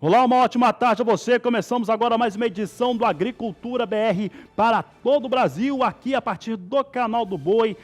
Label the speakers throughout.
Speaker 1: Olá, uma ótima tarde a você. Começamos agora mais uma edição do Agricultura BR para todo o Brasil, aqui a partir do Canal do Boi,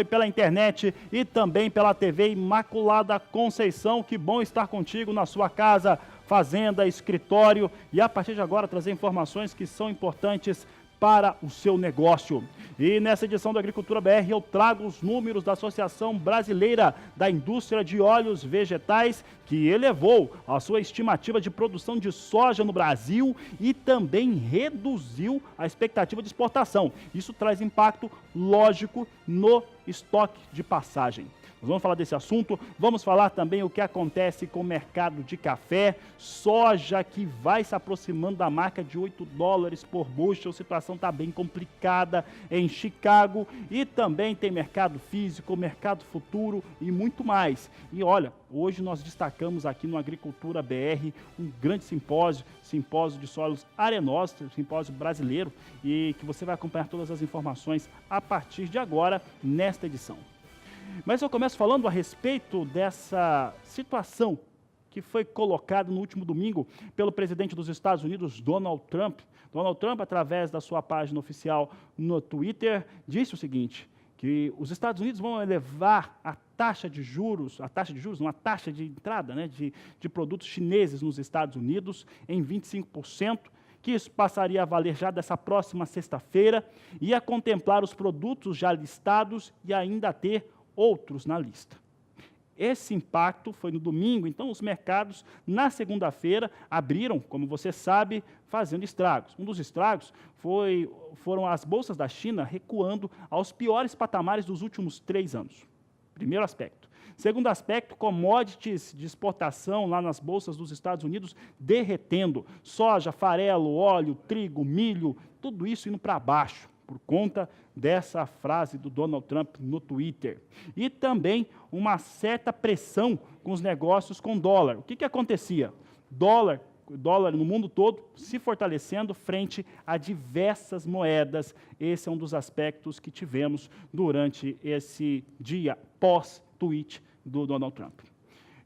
Speaker 1: pela internet e também pela TV Imaculada Conceição. Que bom estar contigo na sua casa, fazenda, escritório e a partir de agora trazer informações que são importantes para o seu negócio. E nessa edição do Agricultura BR eu trago os números da Associação Brasileira da Indústria de Óleos Vegetais, que elevou a sua estimativa de produção de soja no Brasil e também reduziu a expectativa de exportação. Isso traz impacto lógico no estoque de passagem. Nós vamos falar desse assunto, vamos falar também o que acontece com o mercado de café, soja que vai se aproximando da marca de $8 por bushel, a situação está bem complicada em Chicago e também tem mercado físico, mercado futuro e muito mais. E olha, hoje nós destacamos aqui no Agricultura BR um grande simpósio de solos arenosos, simpósio brasileiro, e que você vai acompanhar todas as informações a partir de agora nesta edição. Mas eu começo falando a respeito dessa situação que foi colocada no último domingo pelo presidente dos Estados Unidos, Donald Trump. Donald Trump, através da sua página oficial no Twitter, disse o seguinte, que os Estados Unidos vão elevar a taxa de juros, uma taxa de entrada, né, de produtos chineses nos Estados Unidos em 25%, que isso passaria a valer já dessa próxima sexta-feira, ia contemplar os produtos já listados e ainda ter outros na lista. Esse impacto foi no domingo, então os mercados na segunda-feira abriram, como você sabe, fazendo estragos. Um dos estragos foram as bolsas da China recuando aos piores patamares dos últimos 3 anos. Primeiro aspecto. Segundo aspecto, commodities de exportação lá nas bolsas dos Estados Unidos derretendo. Soja, farelo, óleo, trigo, milho, tudo isso indo para baixo, por conta dessa frase do Donald Trump no Twitter. E também uma certa pressão com os negócios com dólar. O que acontecia? Dólar no mundo todo se fortalecendo frente a diversas moedas. Esse é um dos aspectos que tivemos durante esse dia pós-tweet do Donald Trump.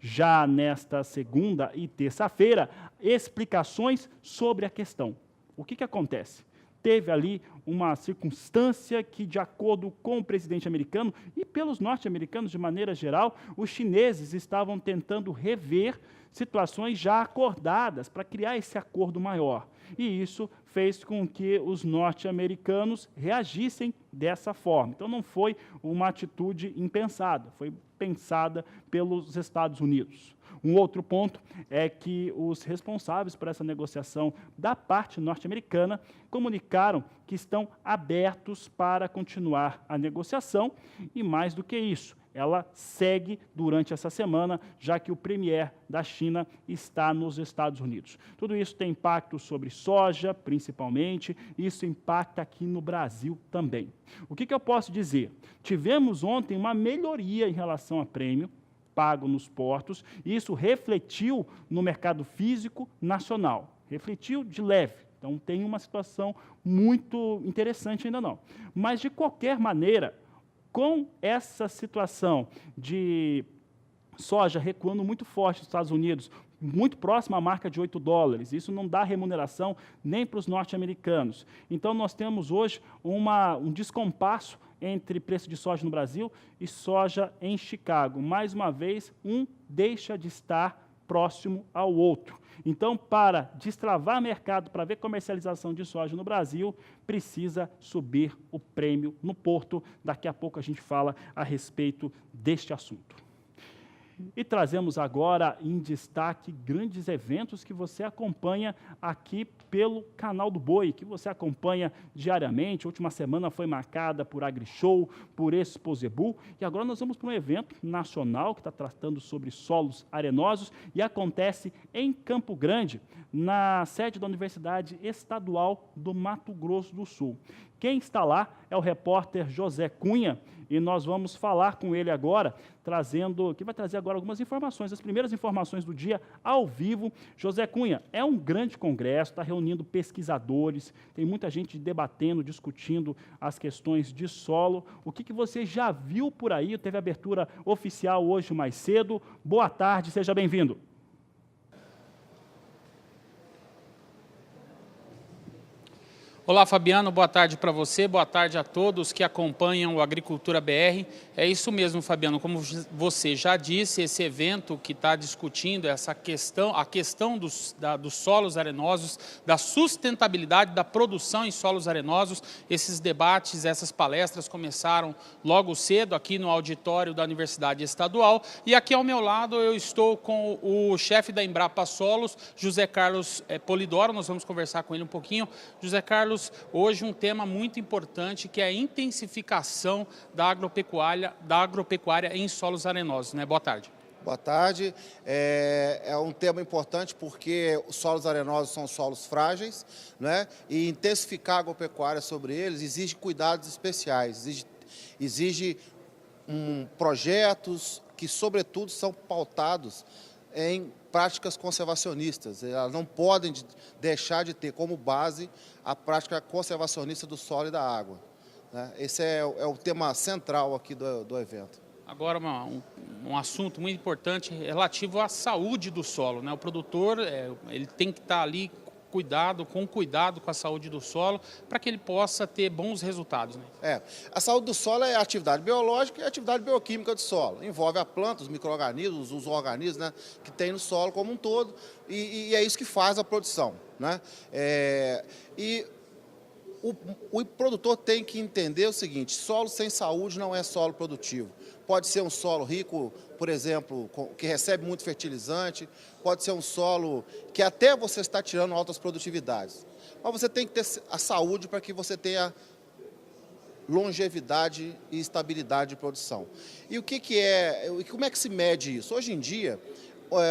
Speaker 1: Já nesta segunda e terça-feira, explicações sobre a questão. O que acontece? Teve ali uma circunstância que, de acordo com o presidente americano e pelos norte-americanos de maneira geral, os chineses estavam tentando rever situações já acordadas para criar esse acordo maior. E isso fez com que os norte-americanos reagissem dessa forma. Então não foi uma atitude impensada, foi pensada pelos Estados Unidos. Um outro ponto é que os responsáveis por essa negociação da parte norte-americana comunicaram que estão abertos para continuar a negociação e, mais do que isso, ela segue durante essa semana, já que o premier da China está nos Estados Unidos. Tudo isso tem impacto sobre soja, principalmente, e isso impacta aqui no Brasil também. O que eu posso dizer? Tivemos ontem uma melhoria em relação a prêmio pago nos portos, e isso refletiu no mercado físico nacional. Refletiu de leve. Então, tem uma situação muito interessante ainda não. Mas, de qualquer maneira, com essa situação de soja recuando muito forte nos Estados Unidos, muito próxima à marca de $8, isso não dá remuneração nem para os norte-americanos. Então, nós temos hoje um descompasso entre preço de soja no Brasil e soja em Chicago. Mais uma vez, um deixa de estar próximo ao outro. Então, para destravar mercado, para ver comercialização de soja no Brasil, precisa subir o prêmio no porto. Daqui a pouco a gente fala a respeito deste assunto. E trazemos agora em destaque grandes eventos que você acompanha aqui pelo Canal do Boi, que você acompanha diariamente. A última semana foi marcada por AgriShow, por Expo Zebu, e agora nós vamos para um evento nacional que está tratando sobre solos arenosos e acontece em Campo Grande, na sede da Universidade Estadual do Mato Grosso do Sul. Quem está lá é o repórter José Cunha, e nós vamos falar com ele agora, que vai trazer agora algumas informações, as primeiras informações do dia ao vivo. José Cunha, é um grande congresso, está reunindo pesquisadores, tem muita gente debatendo, discutindo as questões de solo. O que você já viu por aí? Teve abertura oficial hoje mais cedo. Boa tarde, seja bem-vindo.
Speaker 2: Olá, Fabiano, boa tarde para você, boa tarde a todos que acompanham o Agricultura BR. É isso mesmo, Fabiano, como você já disse, esse evento que está discutindo essa questão, a questão dos solos arenosos, da sustentabilidade da produção em solos arenosos, esses debates, essas palestras começaram logo cedo aqui no auditório da Universidade Estadual, e aqui ao meu lado eu estou com o chefe da Embrapa Solos, José Carlos Polidoro. Nós vamos conversar com ele um pouquinho. José Carlos, hoje um tema muito importante, que é a intensificação da agropecuária em solos arenosos, né? Boa tarde.
Speaker 3: Boa tarde. É um tema importante porque os solos arenosos são solos frágeis, né? E intensificar a agropecuária sobre eles exige cuidados especiais, exige projetos que, sobretudo, são pautados em práticas conservacionistas. Elas não podem deixar de ter como base a prática conservacionista do solo e da água, né? Esse é o tema central aqui do evento.
Speaker 2: Agora, um assunto muito importante relativo à saúde do solo, né? O produtor ele tem que estar ali com cuidado com a saúde do solo, para que ele possa ter bons resultados, né?
Speaker 3: A saúde do solo é a atividade biológica e a atividade bioquímica do solo. Envolve a planta, os micro-organismos, os organismos, né, que tem no solo como um todo, e é isso que faz a produção, né? O produtor tem que entender o seguinte: solo sem saúde não é solo produtivo. Pode ser um solo rico, por exemplo, que recebe muito fertilizante, pode ser um solo que até você está tirando altas produtividades. Mas você tem que ter a saúde para que você tenha longevidade e estabilidade de produção. E como é que se mede isso? Hoje em dia,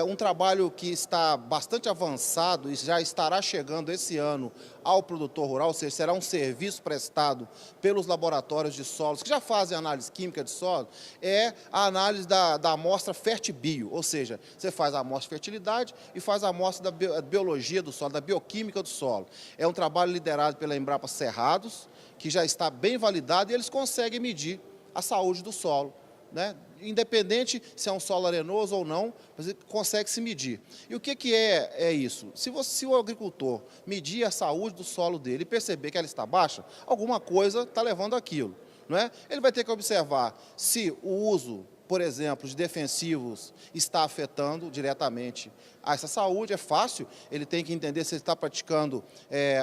Speaker 3: um trabalho que está bastante avançado e já estará chegando esse ano ao produtor rural, ou seja, será um serviço prestado pelos laboratórios de solos que já fazem análise química de solo, é a análise da amostra FertiBio, ou seja, você faz a amostra de fertilidade e faz a amostra da biologia do solo, da bioquímica do solo. É um trabalho liderado pela Embrapa Cerrados, que já está bem validado, e eles conseguem medir a saúde do solo, né? Independente se é um solo arenoso ou não, mas ele consegue se medir. E o que é isso? Se o agricultor medir a saúde do solo dele e perceber que ela está baixa, alguma coisa está levando aquilo, não é? Ele vai ter que observar se o uso, por exemplo, de defensivos está afetando diretamente a essa saúde. É fácil, ele tem que entender se ele está praticando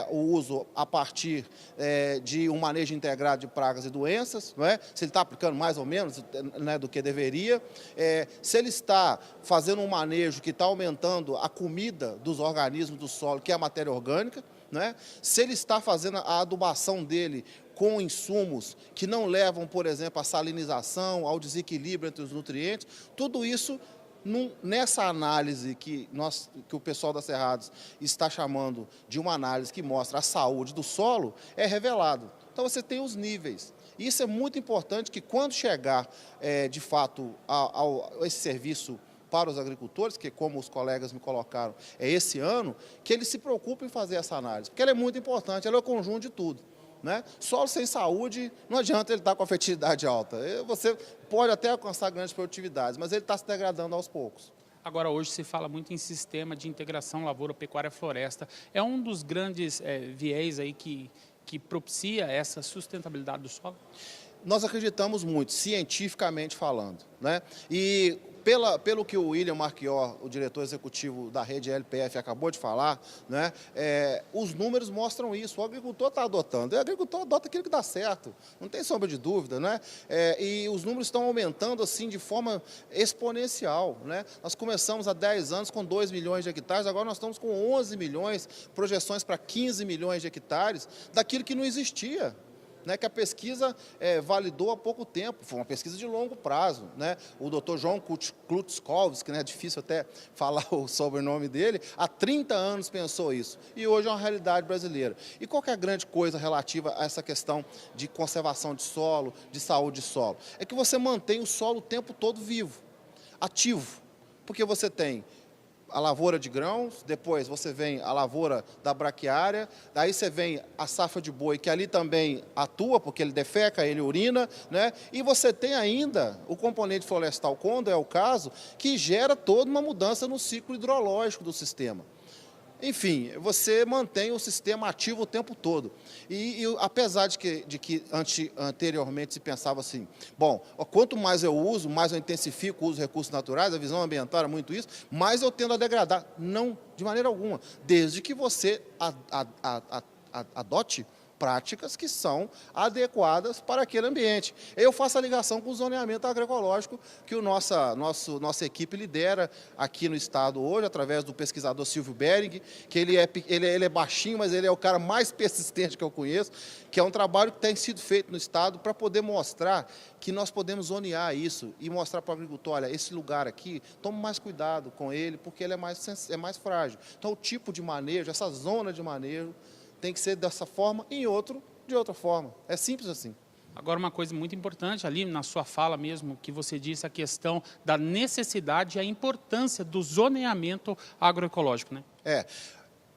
Speaker 3: o uso a partir de um manejo integrado de pragas e doenças, não é? Se ele está aplicando mais ou menos, né, do que deveria, se ele está fazendo um manejo que está aumentando a comida dos organismos do solo, que é a matéria orgânica, né? Se ele está fazendo a adubação dele com insumos que não levam, por exemplo, à salinização, ao desequilíbrio entre os nutrientes, tudo isso, nessa análise que o pessoal da Cerrados está chamando de uma análise que mostra a saúde do solo, é revelado. Então você tem os níveis. Isso é muito importante, que quando chegar, de fato, a esse serviço para os agricultores, que, como os colegas me colocaram, é esse ano, que eles se preocupem em fazer essa análise, porque ela é muito importante, ela é o conjunto de tudo, né? Solo sem saúde, não adianta ele estar com a fertilidade alta. Você pode até alcançar grandes produtividades, mas ele está se degradando aos poucos.
Speaker 2: Agora, hoje se fala muito em sistema de integração lavoura, pecuária, floresta. É um dos grandes viés aí que propicia essa sustentabilidade do solo?
Speaker 3: Nós acreditamos muito, cientificamente falando, né? E pelo que o William Marchior, o diretor executivo da rede LPF, acabou de falar, né, os números mostram isso. O agricultor está adotando, e o agricultor adota aquilo que dá certo, não tem sombra de dúvida, né? E os números estão aumentando assim de forma exponencial, né? Nós começamos há 10 anos com 2 milhões de hectares, agora nós estamos com 11 milhões, projeções para 15 milhões de hectares, daquilo que não existia, né, que a pesquisa validou há pouco tempo. Foi uma pesquisa de longo prazo, né? O doutor João Klutskovski, né, é difícil até falar o sobrenome dele, há 30 anos pensou isso, e hoje é uma realidade brasileira. E qual que é a grande coisa relativa a essa questão de conservação de solo, de saúde de solo? É que você mantém o solo o tempo todo vivo, ativo, porque você tem a lavoura de grãos, depois você vem a lavoura da braquiária, daí você vem a safra de boi, que ali também atua, porque ele defeca, ele urina, né? E você tem ainda o componente florestal, quando é o caso, que gera toda uma mudança no ciclo hidrológico do sistema. Enfim, você mantém o sistema ativo o tempo todo. E apesar de que anteriormente se pensava assim, bom, quanto mais eu uso, mais eu intensifico o uso dos recursos naturais, a visão ambiental era muito isso, mais eu tendo a degradar. Não, de maneira alguma, desde que você adote práticas que são adequadas para aquele ambiente. Eu faço a ligação com o zoneamento agroecológico que nossa equipe lidera aqui no estado hoje, através do pesquisador Silvio Bering, que ele é baixinho, mas ele é o cara mais persistente que eu conheço, que é um trabalho que tem sido feito no estado para poder mostrar que nós podemos zonear isso e mostrar para o agricultor, olha, esse lugar aqui, tome mais cuidado com ele, porque ele é mais frágil. Então, o tipo de manejo, essa zona de manejo, tem que ser dessa forma, em outro, de outra forma. É simples assim.
Speaker 2: Agora, uma coisa muito importante ali na sua fala mesmo, que você disse a questão da necessidade e a importância do zoneamento agroecológico, né?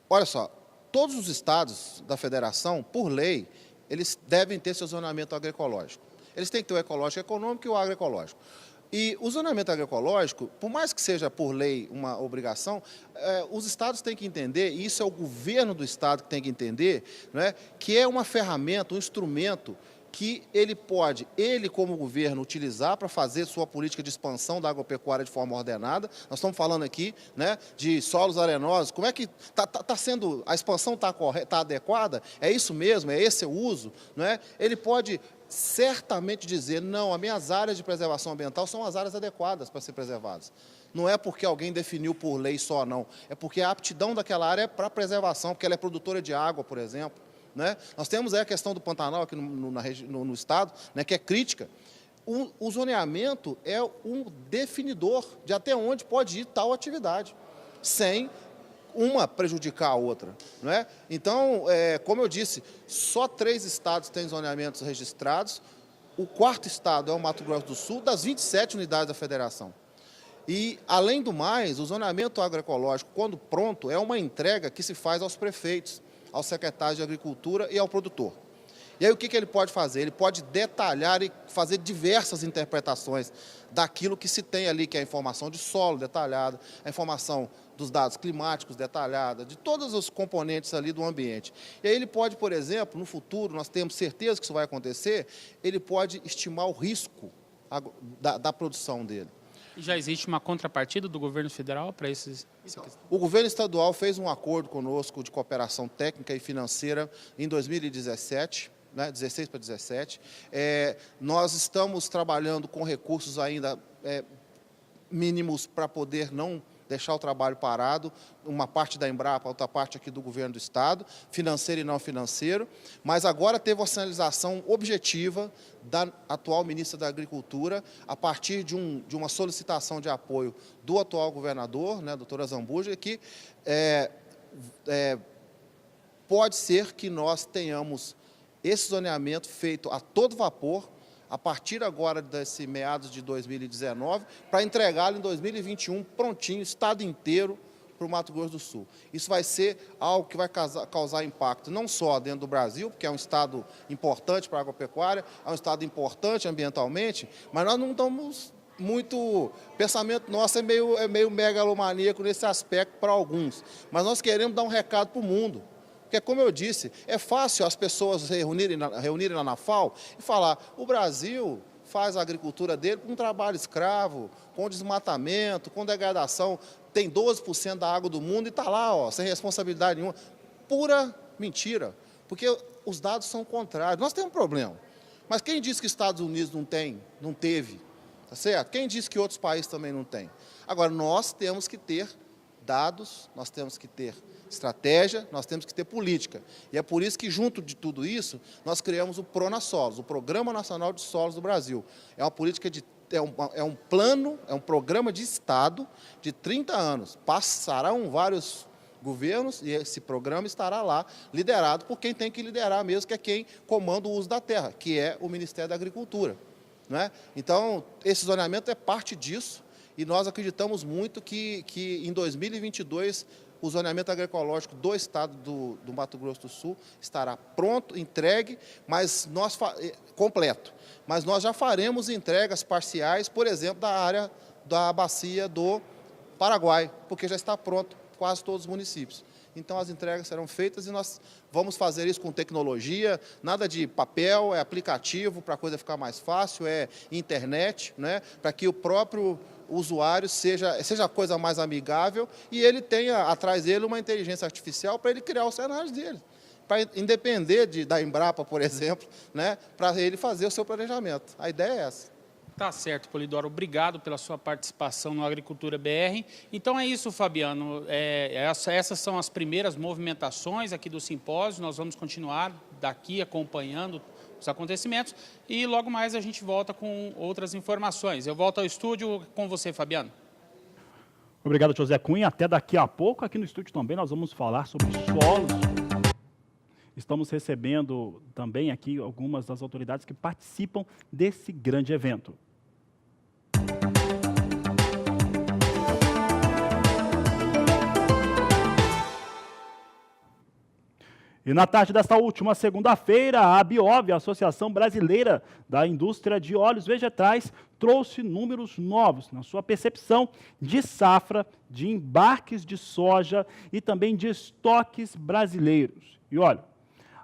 Speaker 3: Olha só, todos os estados da federação, por lei, eles devem ter seu zoneamento agroecológico. Eles têm que ter o ecológico econômico e o agroecológico. E o zoneamento agroecológico, por mais que seja por lei uma obrigação, os estados têm que entender, e isso é o governo do estado que tem que entender, né, que é uma ferramenta, um instrumento que ele como governo, utilizar para fazer sua política de expansão da agropecuária de forma ordenada. Nós estamos falando aqui, né, de solos arenosos. Como é que está sendo, a expansão está adequada? É isso mesmo? É esse o uso? Né? Ele pode certamente dizer, não, as minhas áreas de preservação ambiental são as áreas adequadas para ser preservadas. Não é porque alguém definiu por lei só, não. É porque a aptidão daquela área é para preservação, porque ela é produtora de água, por exemplo. Né? Nós temos aí a questão do Pantanal aqui no estado, né, que é crítica. O zoneamento é um definidor de até onde pode ir tal atividade, sem uma prejudicar a outra. Não é? Então, como eu disse, só 3 estados têm zoneamentos registrados, o 4º estado é o Mato Grosso do Sul, das 27 unidades da federação. E, além do mais, o zoneamento agroecológico, quando pronto, é uma entrega que se faz aos prefeitos, aos secretários de agricultura e ao produtor. E aí o que ele pode fazer? Ele pode detalhar e fazer diversas interpretações daquilo que se tem ali, que é a informação de solo detalhada, a informação dos dados climáticos detalhada, de todos os componentes ali do ambiente. E aí ele pode, por exemplo, no futuro, nós temos certeza que isso vai acontecer, ele pode estimar o risco da produção dele.
Speaker 2: E já existe uma contrapartida do governo federal para esses?
Speaker 3: O governo estadual fez um acordo conosco de cooperação técnica e financeira em 2017, né, 16 para 17. Nós estamos trabalhando com recursos ainda mínimos para poder não deixar o trabalho parado, uma parte da Embrapa, outra parte aqui do governo do estado, financeiro e não financeiro, mas agora teve a sinalização objetiva da atual ministra da Agricultura, a partir de uma solicitação de apoio do atual governador, né, doutora Zambuja, que pode ser que nós tenhamos esse zoneamento feito a todo vapor, a partir agora desse meados de 2019, para entregá-lo em 2021 prontinho, estado inteiro, para o Mato Grosso do Sul. Isso vai ser algo que vai causar impacto não só dentro do Brasil, porque é um estado importante para a agropecuária, é um estado importante ambientalmente, mas nós não estamos muito... pensamento nosso é meio megalomaníaco nesse aspecto para alguns, mas nós queremos dar um recado para o mundo. Porque, como eu disse, é fácil as pessoas se reunirem lá na FAO e falar, o Brasil faz a agricultura dele com trabalho escravo, com desmatamento, com degradação, tem 12% da água do mundo e está lá, ó, sem responsabilidade nenhuma. Pura mentira, porque os dados são contrários. Nós temos um problema, mas quem disse que Estados Unidos não teve, tá certo? Quem disse que outros países também não têm? Agora, nós temos que ter dados, nós temos que ter estratégia, nós temos que ter política. E é por isso que, junto de tudo isso, nós criamos o PRONASSOLOS, o Programa Nacional de Solos do Brasil. É uma política um plano, é um programa de Estado de 30 anos. Passarão vários governos e esse programa estará lá, liderado por quem tem que liderar mesmo, que é quem comanda o uso da terra, que é o Ministério da Agricultura. Né? Então, esse zoneamento é parte disso e nós acreditamos muito que em 2022 o zoneamento agroecológico do estado do Mato Grosso do Sul estará pronto, entregue, completo. Mas nós já faremos entregas parciais, por exemplo, da área da bacia do Paraguai, porque já está pronto quase todos os municípios. então as entregas serão feitas e nós vamos fazer isso com tecnologia, nada de papel, é aplicativo para a coisa ficar mais fácil, é internet, né, para que o próprio usuário seja a coisa mais amigável e ele tenha atrás dele uma inteligência artificial para ele criar os cenários dele. Para independer da Embrapa, por exemplo, né, para ele fazer o seu planejamento. A ideia é essa.
Speaker 2: Tá certo, Polidoro. Obrigado pela sua participação no Agricultura BR. Então é isso, Fabiano. Essas são as primeiras movimentações aqui do simpósio. Nós vamos continuar daqui acompanhando os acontecimentos e logo mais a gente volta com outras informações. Eu volto ao estúdio com você, Fabiano.
Speaker 1: Obrigado, José Cunha. Até daqui a pouco. Aqui no estúdio também nós vamos falar sobre solos. Estamos recebendo também aqui algumas das autoridades que participam desse grande evento. E na tarde desta última segunda-feira, a Biov, a Associação Brasileira da Indústria de Óleos Vegetais, trouxe números novos na sua percepção de safra, de embarques de soja e também de estoques brasileiros. E olha,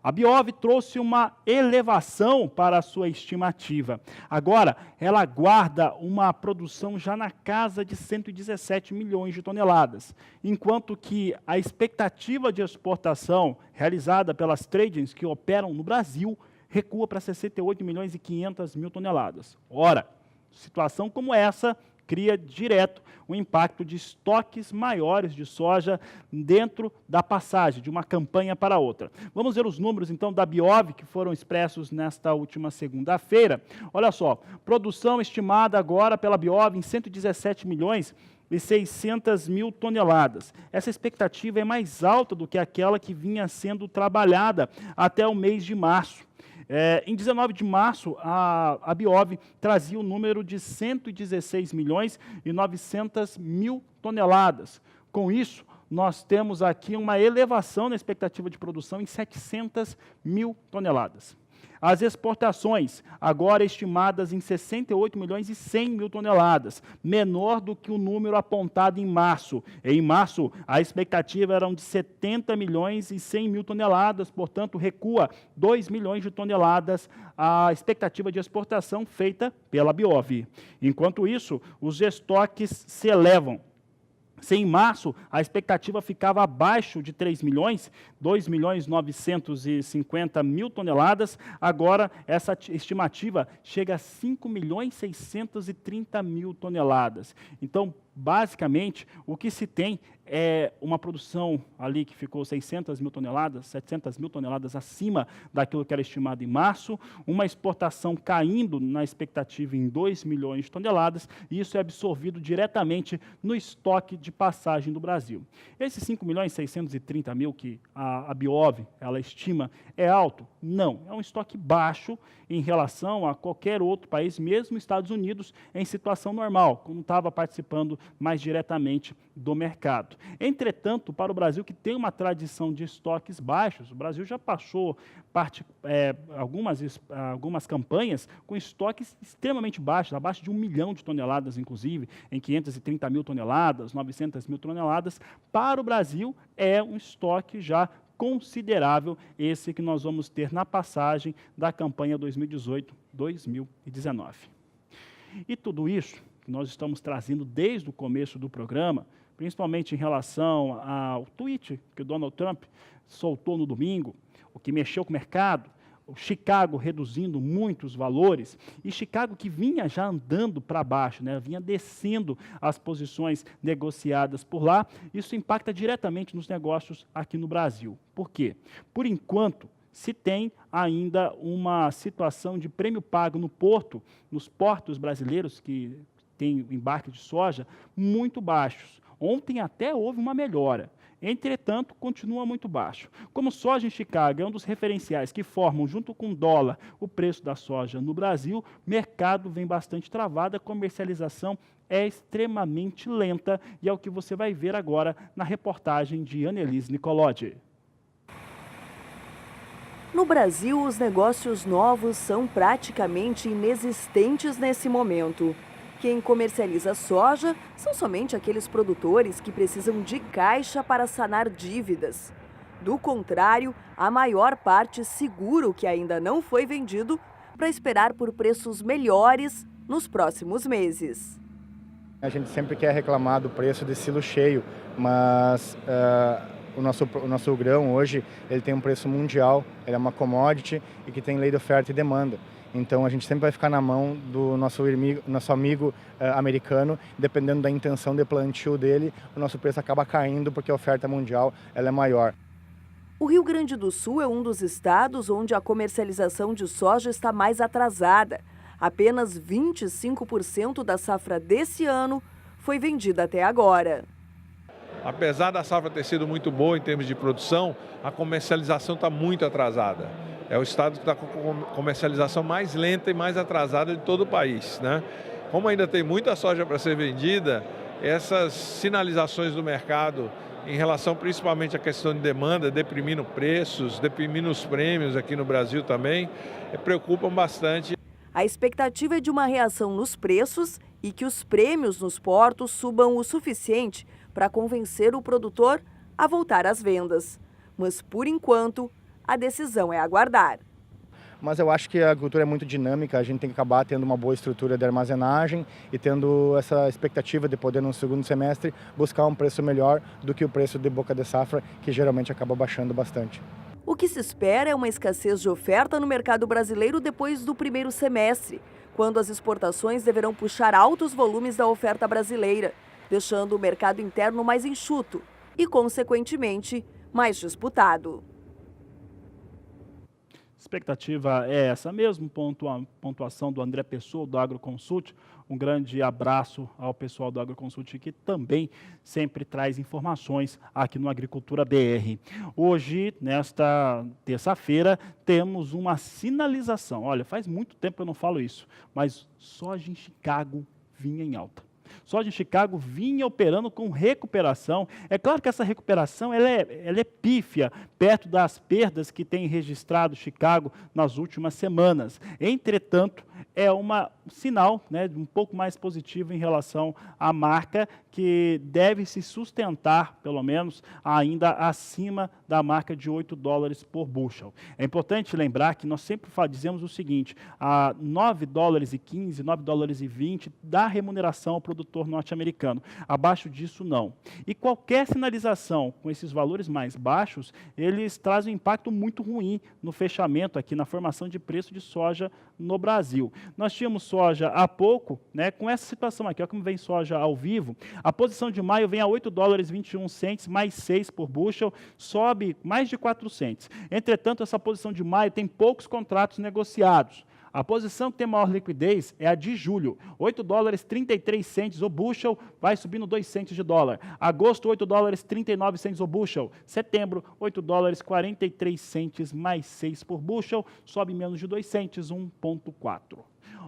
Speaker 1: a Biov trouxe uma elevação para a sua estimativa. Agora, ela aguarda uma produção já na casa de 117 milhões de toneladas, enquanto que a expectativa de exportação realizada pelas tradings que operam no Brasil recua para 68 milhões e 500 mil toneladas. Ora, situação como essa cria direto o impacto de estoques maiores de soja dentro da passagem de uma campanha para outra. Vamos ver os números, então, da Biov, que foram expressos nesta última segunda-feira. Olha só, produção estimada agora pela Biov em 117 milhões e 600 mil toneladas. Essa expectativa é mais alta do que aquela que vinha sendo trabalhada até o mês de março. Em 19 de março, a Biov trazia o número de 116 milhões e 900 mil toneladas. Com isso, nós temos aqui uma elevação na expectativa de produção em 700 mil toneladas. As exportações, agora estimadas em 68 milhões e 100 mil toneladas, menor do que o número apontado em março. Em março, a expectativa era de 70 milhões e 100 mil toneladas, portanto, recua 2 milhões de toneladas a expectativa de exportação feita pela Biov. Enquanto isso, os estoques se elevam. Se em março a expectativa ficava abaixo de 3 milhões, 2 milhões 950 mil toneladas, agora essa estimativa chega a 5 milhões 630 mil toneladas. Então, basicamente, o que se tem é uma produção ali que ficou 600 mil toneladas, 700 mil toneladas acima daquilo que era estimado em março, uma exportação caindo na expectativa em 2 milhões de toneladas, e isso é absorvido diretamente no estoque de passagem do Brasil. Esses 5 milhões 630 mil que a Biov ela estima é alto? Não, é um estoque baixo em relação a qualquer outro país, mesmo Estados Unidos, em situação normal, como estava participando mais diretamente do mercado. Entretanto, para o Brasil, que tem uma tradição de estoques baixos, o Brasil já passou algumas campanhas com estoques extremamente baixos, abaixo de 1 milhão de toneladas, inclusive, em 530 mil toneladas, 900 mil toneladas. Para o Brasil, é um estoque já considerável esse que nós vamos ter na passagem da campanha 2018-2019. E tudo isso que nós estamos trazendo desde o começo do programa, principalmente em relação ao tweet que o Donald Trump soltou no domingo, o que mexeu com o mercado, o Chicago reduzindo muito os valores, e Chicago que vinha já andando para baixo, né, vinha descendo as posições negociadas por lá, isso impacta diretamente nos negócios aqui no Brasil. Por quê? Por enquanto, se tem ainda uma situação de prêmio pago no porto, nos portos brasileiros que têm embarque de soja, muito baixos. Ontem até houve uma melhora. Entretanto, continua muito baixo. Como soja em Chicago é um dos referenciais que formam, junto com o dólar, o preço da soja no Brasil, o mercado vem bastante travado, a comercialização é extremamente lenta, e é o que você vai ver agora na reportagem de Annelise Nicolodi.
Speaker 4: No Brasil, os negócios novos são praticamente inexistentes nesse momento. Quem comercializa soja são somente aqueles produtores que precisam de caixa para sanar dívidas. Do contrário, a maior parte segura o que ainda não foi vendido para esperar por preços melhores nos próximos meses.
Speaker 5: A gente sempre quer reclamar do preço de silo cheio, mas o nosso grão hoje ele tem um preço mundial, ele é uma commodity e que tem lei de oferta e demanda. Então a gente sempre vai ficar na mão do nosso amigo americano, dependendo da intenção de plantio dele, o nosso preço acaba caindo porque a oferta mundial ela é maior.
Speaker 4: O Rio Grande do Sul é um dos estados onde a comercialização de soja está mais atrasada. Apenas 25% da safra desse ano foi vendida até agora.
Speaker 6: Apesar da safra ter sido muito boa em termos de produção, a comercialização está muito atrasada. É o estado que está com a comercialização mais lenta e mais atrasada de todo o país, né? Como ainda tem muita soja para ser vendida, essas sinalizações do mercado em relação principalmente à questão de demanda, deprimindo preços, deprimindo os prêmios aqui no Brasil também, preocupam bastante.
Speaker 4: A expectativa é de uma reação nos preços e que os prêmios nos portos subam o suficiente para convencer o produtor a voltar às vendas. Mas, por enquanto, a decisão é aguardar.
Speaker 5: Mas eu acho que a agricultura é muito dinâmica, a gente tem que acabar tendo uma boa estrutura de armazenagem e tendo essa expectativa de poder, no segundo semestre, buscar um preço melhor do que o preço de boca de safra, que geralmente acaba baixando bastante.
Speaker 4: O que se espera é uma escassez de oferta no mercado brasileiro depois do primeiro semestre, quando as exportações deverão puxar altos volumes da oferta brasileira, deixando o mercado interno mais enxuto e, consequentemente, mais disputado.
Speaker 1: Expectativa é essa mesmo, pontuação do André Pessoa, do AgroConsult. Um grande abraço ao pessoal do AgroConsult, que também sempre traz informações aqui no Agricultura BR. Hoje, nesta terça-feira, temos uma sinalização. Olha, faz muito tempo que eu não falo isso, mas soja em Chicago vinha em alta. Soja em Chicago vinha operando com recuperação. É claro que essa recuperação ela é pífia, perto das perdas que tem registrado Chicago nas últimas semanas. Entretanto, é um sinal, né, um pouco mais positivo em relação à marca, que deve se sustentar, pelo menos, ainda acima da marca de $8 por bushel. É importante lembrar que nós sempre dizemos o seguinte, a $9,15, $9,20 da remuneração ao produtor norte-americano. Abaixo disso, não. E qualquer sinalização com esses valores mais baixos, eles trazem um impacto muito ruim no fechamento aqui, na formação de preço de soja no Brasil. Nós tínhamos soja há pouco, né, com essa situação aqui, olha como vem soja ao vivo. A posição de maio vem a $8,21, mais 6 por bushel, sobe mais de 4 cents. Entretanto, essa posição de maio tem poucos contratos negociados. A posição que tem maior liquidez é a de julho, $8,33 o bushel, vai subindo 2 cents de dólar. Agosto, $8,39 o bushel. Setembro, $8,43 mais 6 por bushel, sobe menos de 2 cents, 1,4.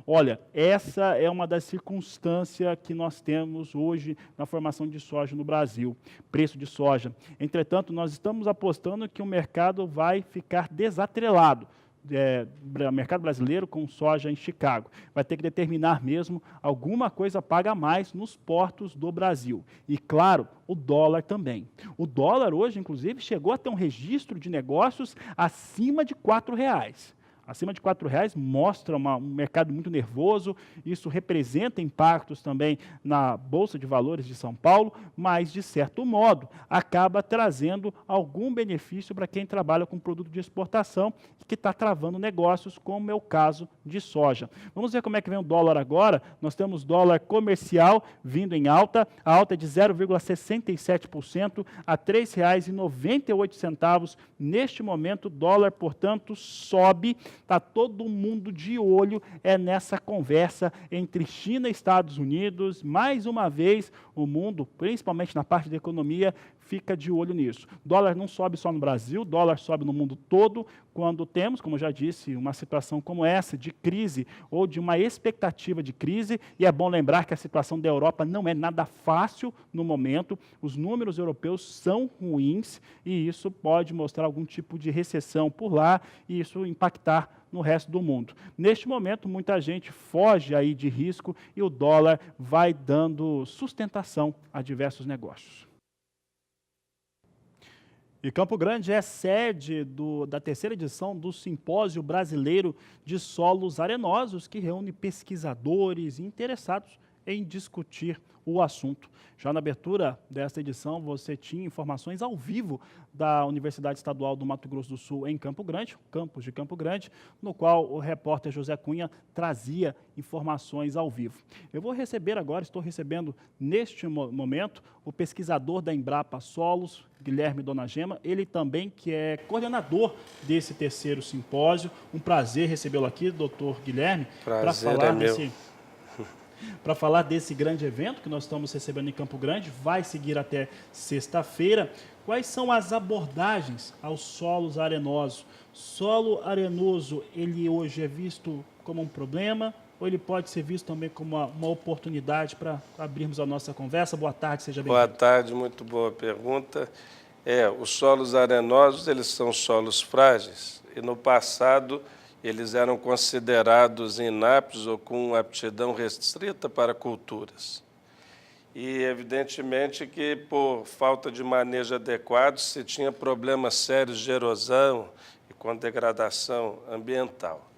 Speaker 1: Olha, essa é uma das circunstâncias que nós temos hoje na formação de soja no Brasil, preço de soja. Entretanto, nós estamos apostando que o mercado vai ficar desatrelado. Mercado brasileiro com soja em Chicago. Vai ter que determinar mesmo alguma coisa paga mais nos portos do Brasil. E, claro, o dólar também. O dólar hoje, inclusive, chegou a ter um registro de negócios acima de R$4. Acima de R$4 mostra um mercado muito nervoso, isso representa impactos também na Bolsa de Valores de São Paulo, mas, de certo modo, acaba trazendo algum benefício para quem trabalha com produto de exportação e que está travando negócios, como é o caso de soja. Vamos ver como é que vem o dólar agora. Nós temos dólar comercial vindo em alta, a alta é de 0,67% a R$3,98. Neste momento, o dólar, portanto, sobe. Está todo mundo de olho nessa conversa entre China e Estados Unidos. Mais uma vez, o mundo, principalmente na parte da economia, fica de olho nisso. Dólar não sobe só no Brasil, dólar sobe no mundo todo, quando temos, como eu já disse, uma situação como essa, de crise ou de uma expectativa de crise, e é bom lembrar que a situação da Europa não é nada fácil no momento, os números europeus são ruins, e isso pode mostrar algum tipo de recessão por lá, e isso impactar no resto do mundo. Neste momento, muita gente foge aí de risco e o dólar vai dando sustentação a diversos negócios. E Campo Grande é sede da terceira edição do Simpósio Brasileiro de Solos Arenosos, que reúne pesquisadores e interessados em discutir o assunto. Já na abertura desta edição, você tinha informações ao vivo da Universidade Estadual do Mato Grosso do Sul em Campo Grande, campus de Campo Grande, no qual o repórter José Cunha trazia informações ao vivo. Eu vou receber agora, estou recebendo neste momento, o pesquisador da Embrapa Solos, Guilherme Donagema, ele também que é coordenador desse terceiro simpósio. Um prazer recebê-lo aqui, doutor Guilherme, para falar desse grande evento que nós estamos recebendo em Campo Grande. Vai seguir até sexta-feira. Quais são as abordagens aos solos arenosos? Solo arenoso, ele hoje é visto como um problema ou ele pode ser visto também como uma oportunidade para abrirmos a nossa conversa? Boa tarde, seja bem-vindo.
Speaker 7: Boa tarde, muito boa pergunta. Os solos arenosos, eles são solos frágeis e no passado eles eram considerados inaptos ou com aptidão restrita para culturas. E, evidentemente, que por falta de manejo adequado se tinha problemas sérios de erosão e com degradação ambiental.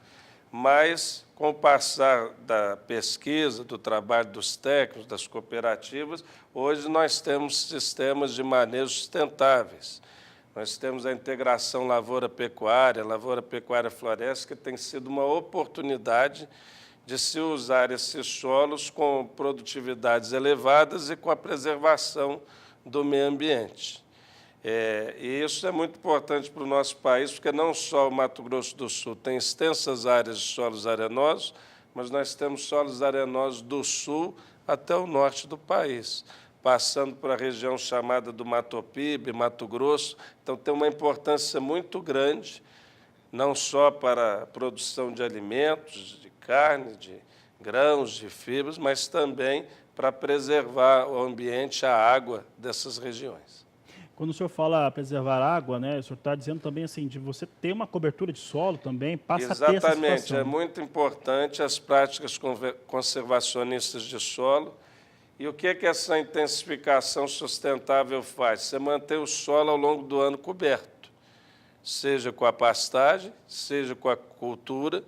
Speaker 7: Mas, com o passar da pesquisa, do trabalho dos técnicos, das cooperativas, hoje nós temos sistemas de manejo sustentáveis. Nós temos a integração lavoura-pecuária floresta, que tem sido uma oportunidade de se usar esses solos com produtividades elevadas e com a preservação do meio ambiente. E isso é muito importante para o nosso país, porque não só o Mato Grosso do Sul tem extensas áreas de solos arenosos, mas nós temos solos arenosos do sul até o norte do país, passando por a região chamada do Mato Piba, Mato Grosso. Então, tem uma importância muito grande, não só para a produção de alimentos, de carne, de grãos, de fibras, mas também para preservar o ambiente, a água dessas regiões.
Speaker 1: Quando o senhor fala preservar água, né, o senhor está dizendo também assim, de você ter uma cobertura de solo também, passa a ter essa situação.
Speaker 7: Exatamente, é muito importante as práticas conservacionistas de solo. E o que essa intensificação sustentável faz? Você mantém o solo ao longo do ano coberto, seja com a pastagem, seja com a cultura,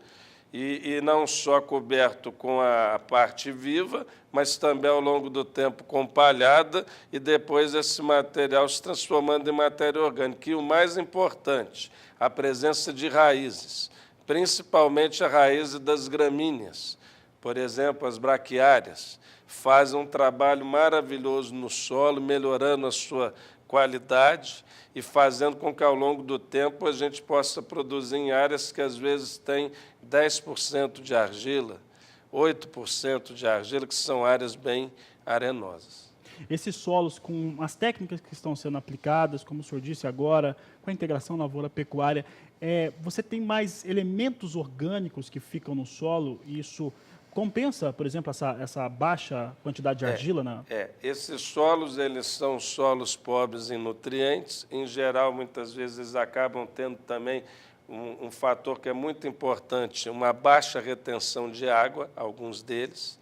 Speaker 7: e não só coberto com a parte viva, mas também ao longo do tempo com palhada, e depois esse material se transformando em matéria orgânica. E o mais importante, a presença de raízes, principalmente a raiz das gramíneas, por exemplo, as braquiárias, fazem um trabalho maravilhoso no solo, melhorando a sua qualidade e fazendo com que, ao longo do tempo, a gente possa produzir em áreas que, às vezes, têm 10% de argila, 8% de argila, que são áreas bem arenosas.
Speaker 1: Esses solos, com as técnicas que estão sendo aplicadas, como o senhor disse agora, com a integração lavoura-pecuária, você tem mais elementos orgânicos que ficam no solo e isso compensa, por exemplo, essa baixa quantidade de argila?
Speaker 7: Esses solos, eles são solos pobres em nutrientes. Em geral, muitas vezes, eles acabam tendo também um fator que é muito importante, uma baixa retenção de água, alguns deles.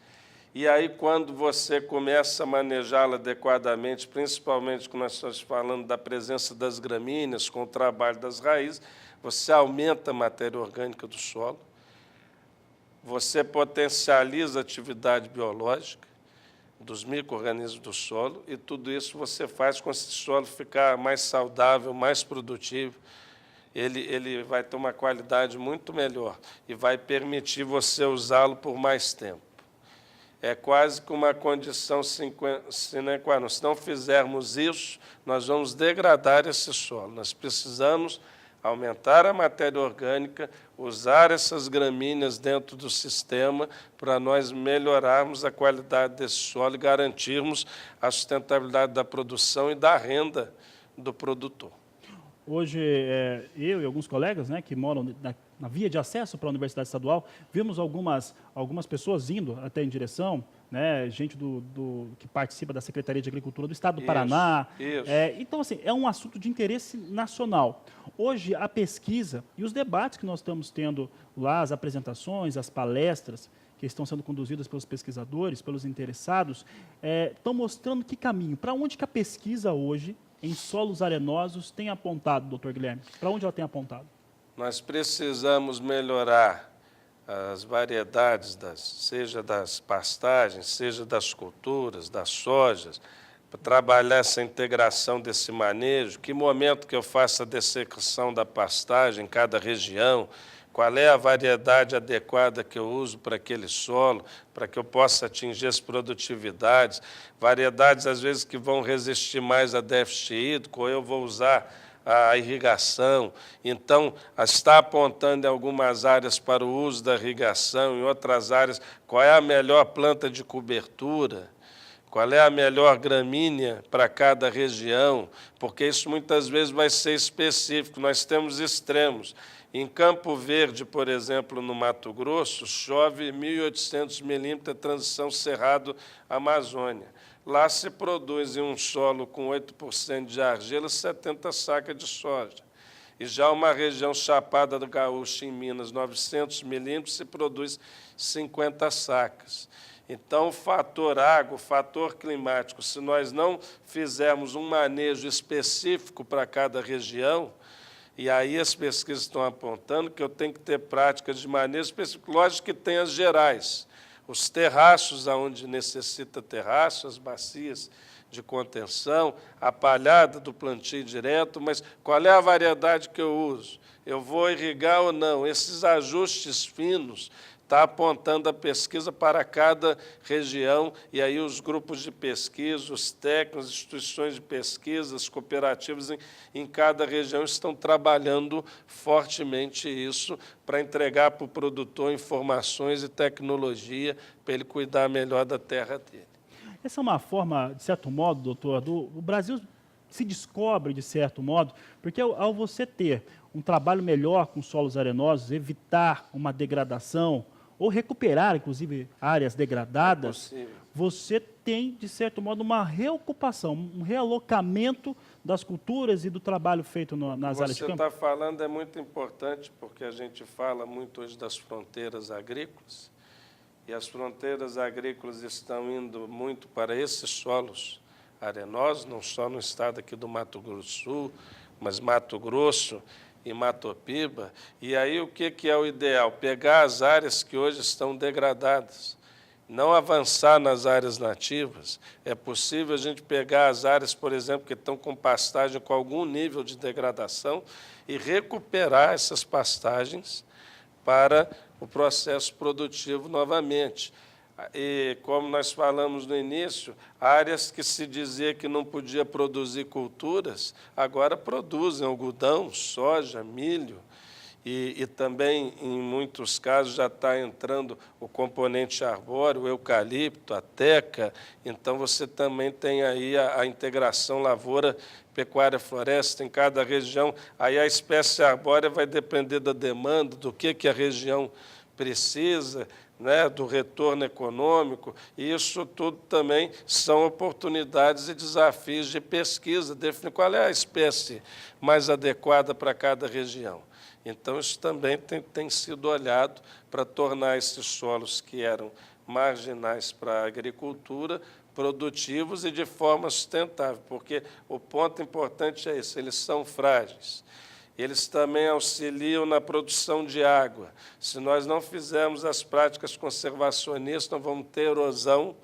Speaker 7: E aí, quando você começa a manejá-la adequadamente, principalmente quando nós estamos falando da presença das gramíneas, com o trabalho das raízes, você aumenta a matéria orgânica do solo, você potencializa a atividade biológica dos micro-organismos do solo e tudo isso você faz com esse solo ficar mais saudável, mais produtivo. Ele vai ter uma qualidade muito melhor e vai permitir você usá-lo por mais tempo. É quase que uma condição sine qua non. Se não fizermos isso, nós vamos degradar esse solo. Nós precisamos aumentar a matéria orgânica, usar essas gramíneas dentro do sistema para nós melhorarmos a qualidade desse solo e garantirmos a sustentabilidade da produção e da renda do produtor.
Speaker 1: Hoje, eu e alguns colegas, né, que moram na via de acesso para a Universidade Estadual. Vimos algumas pessoas indo até em direção, né, gente que participa da Secretaria de Agricultura do Estado do Paraná.
Speaker 7: Isso.
Speaker 1: Então, assim, é um assunto de interesse nacional. Hoje, a pesquisa e os debates que nós estamos tendo lá, as apresentações, as palestras que estão sendo conduzidas pelos pesquisadores, pelos interessados, estão mostrando que caminho, para onde que a pesquisa hoje, em solos arenosos, tem apontado, doutor Guilherme? Para onde ela tem apontado?
Speaker 7: Nós precisamos melhorar as variedades, seja das pastagens, seja das culturas, das sojas, para trabalhar essa integração desse manejo, que momento que eu faço a dessecação da pastagem em cada região, qual é a variedade adequada que eu uso para aquele solo, para que eu possa atingir as produtividades, variedades às vezes que vão resistir mais a déficit hídrico, ou eu vou usar a irrigação. Então, está apontando em algumas áreas para o uso da irrigação, em outras áreas, qual é a melhor planta de cobertura, qual é a melhor gramínea para cada região, porque isso muitas vezes vai ser específico. Nós temos extremos. Em Campo Verde, por exemplo, no Mato Grosso, chove 1.800 milímetros, transição Cerrado-Amazônia. Lá se produz em um solo com 8% de argila 70 sacas de soja. E já uma região Chapada do Gaúcho, em Minas, 900 milímetros, se produz 50 sacas. Então, o fator água, o fator climático, se nós não fizermos um manejo específico para cada região, e aí as pesquisas estão apontando que eu tenho que ter práticas de manejo específico. Lógico que tem as gerais, os terraços, onde necessita terraço, as bacias de contenção, a palhada do plantio direto, mas qual é a variedade que eu uso? Eu vou irrigar ou não? Esses ajustes finos está apontando a pesquisa para cada região, e aí os grupos de pesquisa, os técnicos, as instituições de pesquisa, as cooperativas em cada região estão trabalhando fortemente isso para entregar para o produtor informações e tecnologia para ele cuidar melhor da terra dele.
Speaker 1: Essa é uma forma, de certo modo, doutor, o Brasil se descobre, de certo modo, porque ao você ter um trabalho melhor com solos arenosos, evitar uma degradação, ou recuperar, inclusive, áreas degradadas, você tem, de certo modo, uma reocupação, um realocamento das culturas e do trabalho feito nas áreas de campo.
Speaker 7: Você está falando é muito importante, porque a gente fala muito hoje das fronteiras agrícolas, e as fronteiras agrícolas estão indo muito para esses solos arenosos, não só no estado aqui do Mato Grosso do Sul, mas Mato Grosso e Matopiba. E aí o que é o ideal? Pegar as áreas que hoje estão degradadas, não avançar nas áreas nativas. É possível a gente pegar as áreas, por exemplo, que estão com pastagem com algum nível de degradação e recuperar essas pastagens para o processo produtivo novamente. E, como nós falamos no início, áreas que se dizia que não podia produzir culturas, agora produzem algodão, soja, milho, e também, em muitos casos, já está entrando o componente arbóreo, o eucalipto, a teca. Então, você também tem aí a integração lavoura, pecuária, floresta em cada região. Aí a espécie arbórea vai depender da demanda, do que a região precisa, né, do retorno econômico, e isso tudo também são oportunidades e desafios de pesquisa, definir qual é a espécie mais adequada para cada região. Então, isso também tem sido olhado para tornar esses solos que eram marginais para a agricultura produtivos e de forma sustentável, porque o ponto importante é esse, eles são frágeis. Eles também auxiliam na produção de água. Se nós não fizermos as práticas conservacionistas, nós vamos ter erosão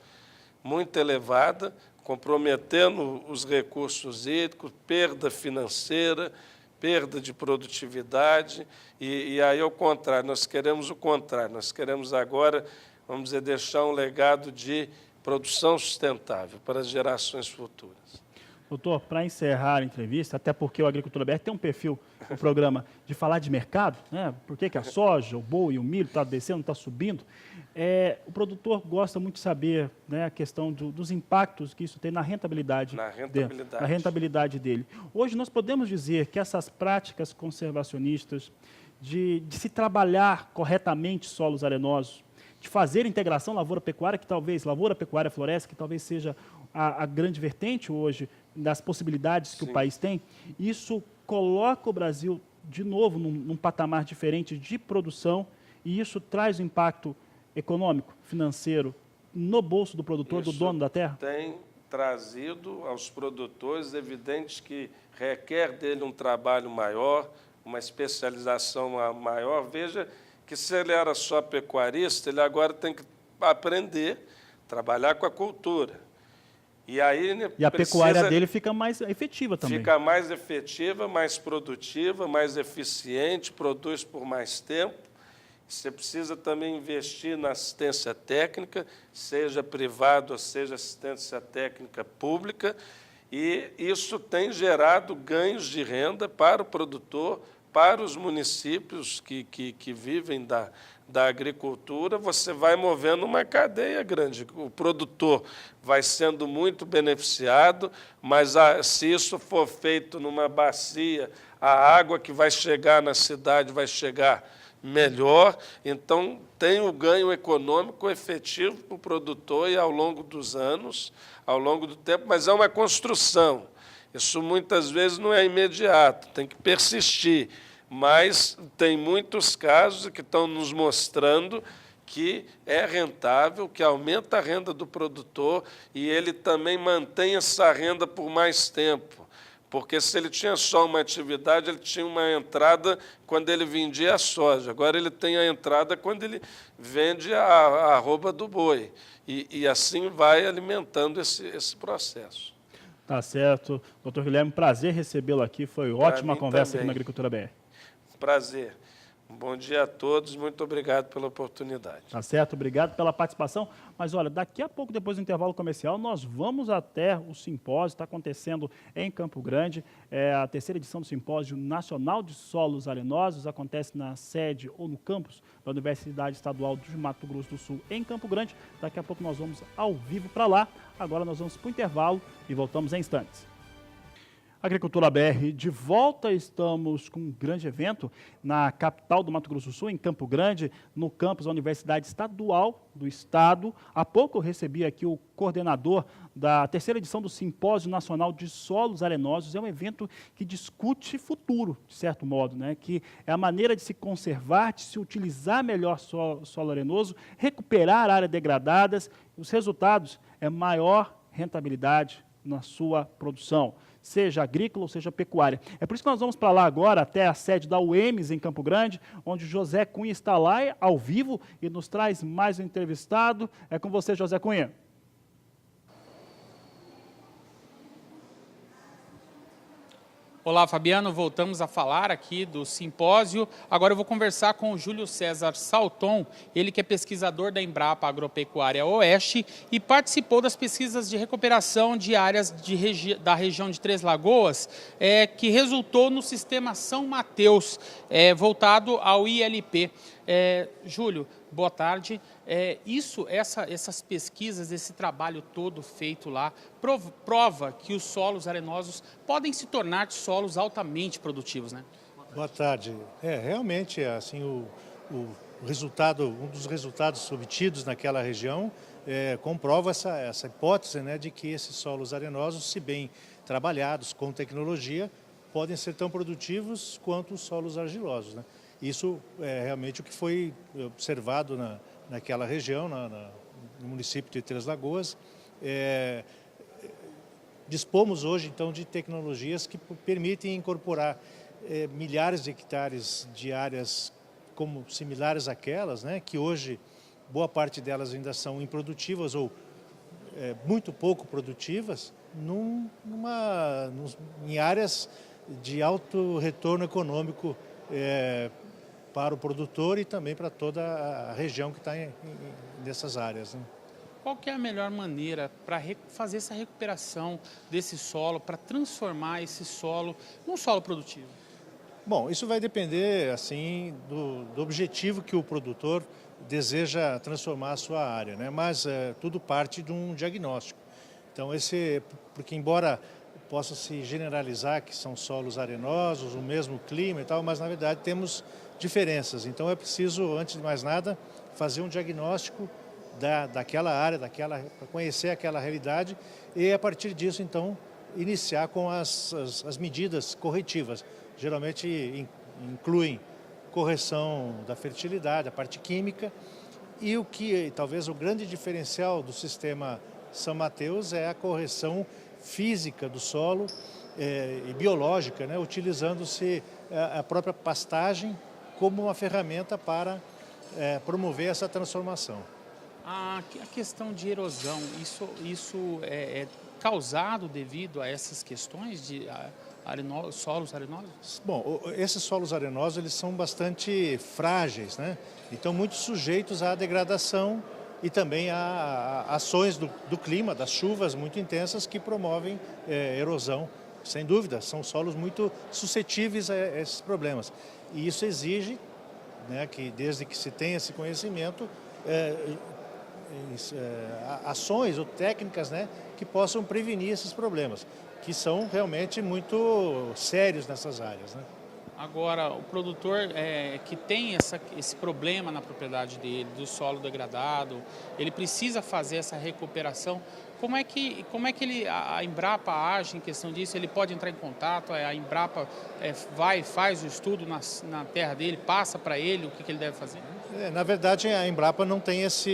Speaker 7: muito elevada, comprometendo os recursos hídricos, perda financeira, perda de produtividade, e aí, ao contrário, nós queremos o contrário. Nós queremos agora, vamos dizer, deixar um legado de produção sustentável para as gerações futuras.
Speaker 1: Doutor, para encerrar a entrevista, até porque o Agricultura BR tem um perfil no programa de falar de mercado, né? Por que a soja, o boi, o milho está descendo, está subindo? O produtor gosta muito de saber, né, a questão dos impactos que isso tem na rentabilidade, dele. Hoje nós podemos dizer que essas práticas conservacionistas de se trabalhar corretamente solos arenosos, de fazer integração lavoura-pecuária, que talvez, lavoura-pecuária-floresta, que talvez seja a grande vertente hoje das possibilidades que o país tem, isso coloca o Brasil de novo num patamar diferente de produção e isso traz um impacto econômico, financeiro, no bolso do produtor, do dono da terra?
Speaker 7: Tem trazido aos produtores, evidente que requer dele um trabalho maior, uma especialização maior. Veja que se ele era só pecuarista, ele agora tem que aprender a trabalhar com a cultura. E aí
Speaker 1: a pecuária dele fica mais efetiva também.
Speaker 7: Fica mais efetiva, mais produtiva, mais eficiente, produz por mais tempo. Você precisa também investir na assistência técnica, seja privada ou seja assistência técnica pública, e isso tem gerado ganhos de renda para o produtor, para os municípios que vivem da agricultura. Você vai movendo uma cadeia grande. O produtor vai sendo muito beneficiado, mas se isso for feito numa bacia, a água que vai chegar na cidade vai chegar melhor, então tem o ganho econômico efetivo para o produtor e ao longo dos anos, ao longo do tempo, mas é uma construção. Isso muitas vezes não é imediato, tem que persistir, mas tem muitos casos que estão nos mostrando que é rentável, que aumenta a renda do produtor e ele também mantém essa renda por mais tempo. Porque se ele tinha só uma atividade, ele tinha uma entrada quando ele vendia a soja. Agora ele tem a entrada quando ele vende a arroba do boi. E assim vai alimentando esse processo.
Speaker 1: Tá certo. Doutor Guilherme, prazer recebê-lo aqui. Foi ótima a conversa
Speaker 7: também.
Speaker 1: aqui na Agricultura BR.
Speaker 7: Prazer. Um bom dia a todos. Muito obrigado pela oportunidade.
Speaker 1: Tá certo, obrigado pela participação. Mas olha, daqui a pouco, depois do intervalo comercial, nós vamos até o simpósio, está acontecendo em Campo Grande, a terceira edição do Simpósio Nacional de Solos Arenosos, acontece na sede ou no campus da Universidade Estadual de Mato Grosso do Sul, em Campo Grande. Daqui a pouco nós vamos ao vivo para lá. Agora nós vamos para o intervalo e voltamos em instantes. Agricultura BR de volta, estamos com um grande evento na capital do Mato Grosso do Sul, em Campo Grande, no campus da Universidade Estadual do Estado. Há pouco eu recebi aqui o coordenador da terceira edição do Simpósio Nacional de Solos Arenosos. É um evento que discute futuro, de certo modo, né? Que é a maneira de se conservar, de se utilizar melhor solo arenoso, recuperar áreas degradadas. Os resultados é maior rentabilidade na sua produção, seja agrícola ou seja pecuária. É por isso que nós vamos para lá agora, até a sede da UEMS em Campo Grande, onde José Cunha está lá ao vivo e nos traz mais um entrevistado. É com você, José Cunha.
Speaker 2: Olá, Fabiano. Voltamos a falar aqui do simpósio. Agora eu vou conversar com o Júlio César Salton, ele que é pesquisador da Embrapa Agropecuária Oeste e participou das pesquisas de recuperação de áreas da região de Três Lagoas, que resultou no sistema São Mateus, voltado ao ILP. Júlio, boa tarde. Essas pesquisas, esse trabalho todo feito lá, prova que os solos arenosos podem se tornar solos altamente produtivos, né?
Speaker 8: Boa tarde. Realmente, assim, o resultado, um dos resultados obtidos naquela região comprova essa hipótese, né, de que esses solos arenosos, se bem trabalhados com tecnologia, podem ser tão produtivos quanto os solos argilosos, né? Isso é realmente o que foi observado naquela região, no município de Três Lagoas. Dispomos hoje, então, de tecnologias que permitem incorporar milhares de hectares de áreas similares àquelas, né, que hoje boa parte delas ainda são improdutivas ou muito pouco produtivas, em áreas de alto retorno econômico para o produtor e também para toda a região que está nessas áreas, né?
Speaker 2: Qual que é a melhor maneira para fazer essa recuperação desse solo, para transformar esse solo num solo produtivo?
Speaker 8: Bom, isso vai depender assim do objetivo que o produtor deseja transformar a sua área, né? Mas tudo parte de um diagnóstico. Então porque embora possa se generalizar que são solos arenosos, o mesmo clima e tal, mas na verdade temos diferenças. Então é preciso, antes de mais nada, fazer um diagnóstico daquela área, para conhecer aquela realidade e a partir disso então iniciar com as medidas corretivas. Geralmente incluem correção da fertilidade, a parte química, e o que talvez o grande diferencial do sistema São Mateus é a correção física do solo e biológica, né, utilizando-se a própria pastagem como uma ferramenta para promover essa transformação.
Speaker 2: A questão de erosão, isso é causado devido a essas questões de solos arenosos?
Speaker 8: Bom, esses solos arenosos eles são bastante frágeis, né? Então muito sujeitos à degradação e também a ações do clima, das chuvas muito intensas que promovem erosão. Sem dúvida, são solos muito suscetíveis a esses problemas. E isso exige, né, que desde que se tenha esse conhecimento, ações ou técnicas, né, que possam prevenir esses problemas, que são realmente muito sérios nessas áreas, né?
Speaker 2: Agora, o produtor que tem esse problema na propriedade dele, do solo degradado, ele precisa fazer essa recuperação. Como é que a Embrapa age em questão disso? Ele pode entrar em contato, a Embrapa faz o estudo na terra dele, passa para ele o que ele deve fazer?
Speaker 8: Na verdade, a Embrapa não tem essa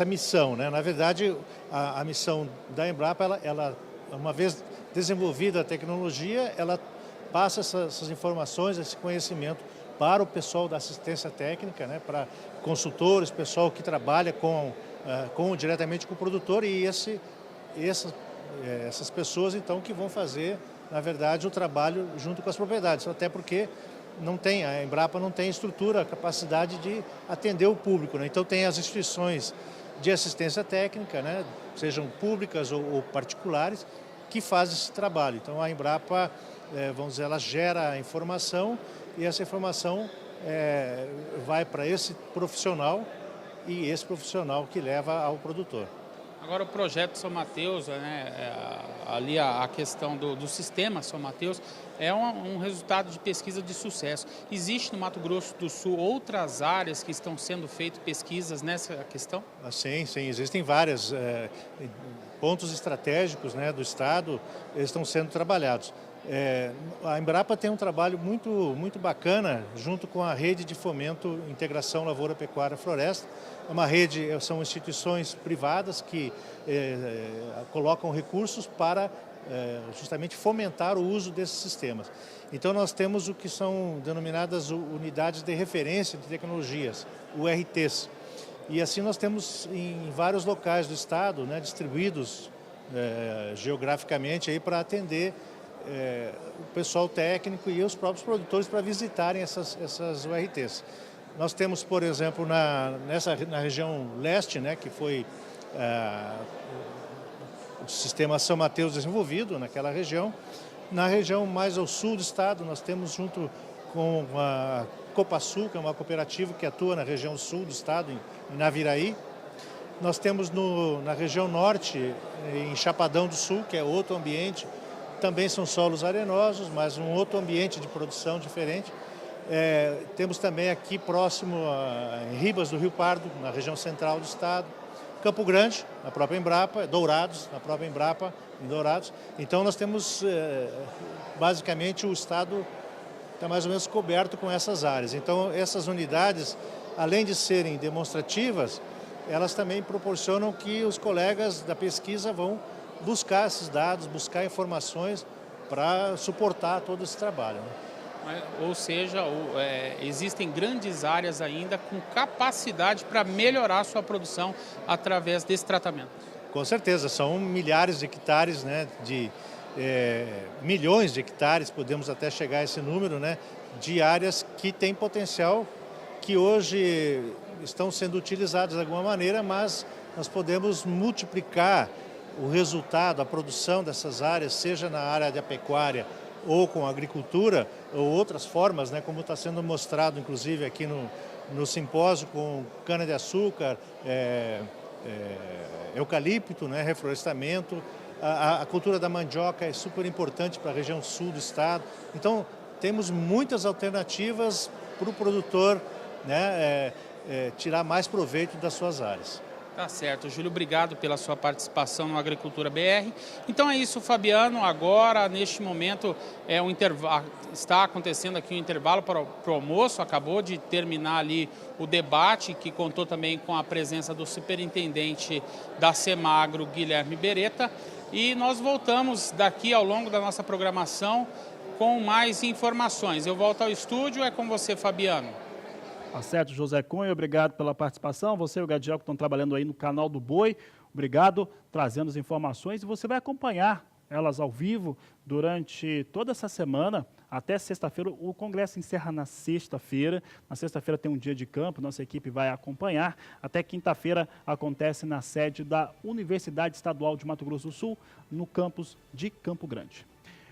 Speaker 8: missão, né? Na verdade, a missão da Embrapa, ela, uma vez desenvolvida a tecnologia, ela passa essas informações, esse conhecimento para o pessoal da assistência técnica, né? Para consultores, pessoal que trabalha diretamente com o produtor e essas pessoas então que vão fazer, na verdade, o trabalho junto com as propriedades, até porque a Embrapa não tem estrutura, capacidade de atender o público, né? Então tem as instituições de assistência técnica, né? Sejam públicas ou particulares, que fazem esse trabalho. Então a Embrapa, vamos dizer, ela gera a informação e essa informação vai para esse profissional e esse profissional que leva ao produtor.
Speaker 2: Agora o projeto São Mateus, né, ali a questão do sistema São Mateus, é um resultado de pesquisa de sucesso. Existe no Mato Grosso do Sul outras áreas que estão sendo feitas pesquisas nessa questão?
Speaker 8: Sim, existem vários pontos estratégicos, né, do estado, eles estão sendo trabalhados. A Embrapa tem um trabalho muito bacana junto com a rede de fomento integração lavoura, pecuária, floresta. É uma rede, são instituições privadas que colocam recursos para justamente fomentar o uso desses sistemas. Então nós temos o que são denominadas unidades de referência de tecnologias, URTs. E assim nós temos em vários locais do estado, né, distribuídos geograficamente aí para atender o pessoal técnico e os próprios produtores para visitarem essas URTs. Nós temos, por exemplo, na região leste, né, que foi o sistema São Mateus desenvolvido naquela região. Na região mais ao sul do estado, nós temos junto com a Copasul, que é uma cooperativa que atua na região sul do estado, em Naviraí. Nós temos na região norte, em Chapadão do Sul, que é outro ambiente. Também são solos arenosos, mas um outro ambiente de produção diferente. Temos também aqui próximo, em Ribas do Rio Pardo, na região central do estado. Campo Grande, na própria Embrapa, Dourados, na própria Embrapa, em Dourados. Então nós temos, basicamente, o estado está mais ou menos coberto com essas áreas. Então essas unidades, além de serem demonstrativas, elas também proporcionam que os colegas da pesquisa vão buscar esses dados, buscar informações para suportar todo esse trabalho, né?
Speaker 2: Ou seja, existem grandes áreas ainda com capacidade para melhorar a sua produção através desse tratamento.
Speaker 8: Com certeza, são milhares de hectares, né, milhões de hectares, podemos até chegar a esse número, né, de áreas que têm potencial, que hoje estão sendo utilizadas de alguma maneira, mas nós podemos multiplicar o resultado, a produção dessas áreas, seja na área da pecuária ou com a agricultura, ou outras formas, né, como está sendo mostrado, inclusive, aqui no simpósio, com cana-de-açúcar, eucalipto, né, reflorestamento, a cultura da mandioca é super importante para a região sul do estado. Então, temos muitas alternativas para o produtor, né, tirar mais proveito das suas áreas.
Speaker 2: Tá certo, Júlio, obrigado pela sua participação no Agricultura BR. Então é isso, Fabiano, agora, neste momento, está acontecendo aqui um intervalo para o almoço, acabou de terminar ali o debate, que contou também com a presença do superintendente da Semagro, Guilherme Beretta, e nós voltamos daqui ao longo da nossa programação com mais informações. Eu volto ao estúdio, é com você, Fabiano.
Speaker 1: Tá certo, José Cunha, obrigado pela participação. Você e o Gadiel que estão trabalhando aí no canal do Boi, obrigado, trazendo as informações. E você vai acompanhar elas ao vivo durante toda essa semana, até sexta-feira. O congresso encerra na sexta-feira. Na sexta-feira tem um dia de campo, nossa equipe vai acompanhar. Até quinta-feira acontece na sede da Universidade Estadual de Mato Grosso do Sul, no campus de Campo Grande.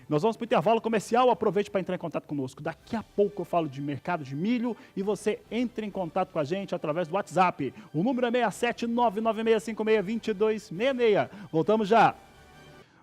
Speaker 1: Nós vamos para o intervalo comercial, aproveite para entrar em contato conosco. Daqui a pouco eu falo de mercado de milho e você entra em contato com a gente através do WhatsApp. O número é 67996562266. Voltamos já.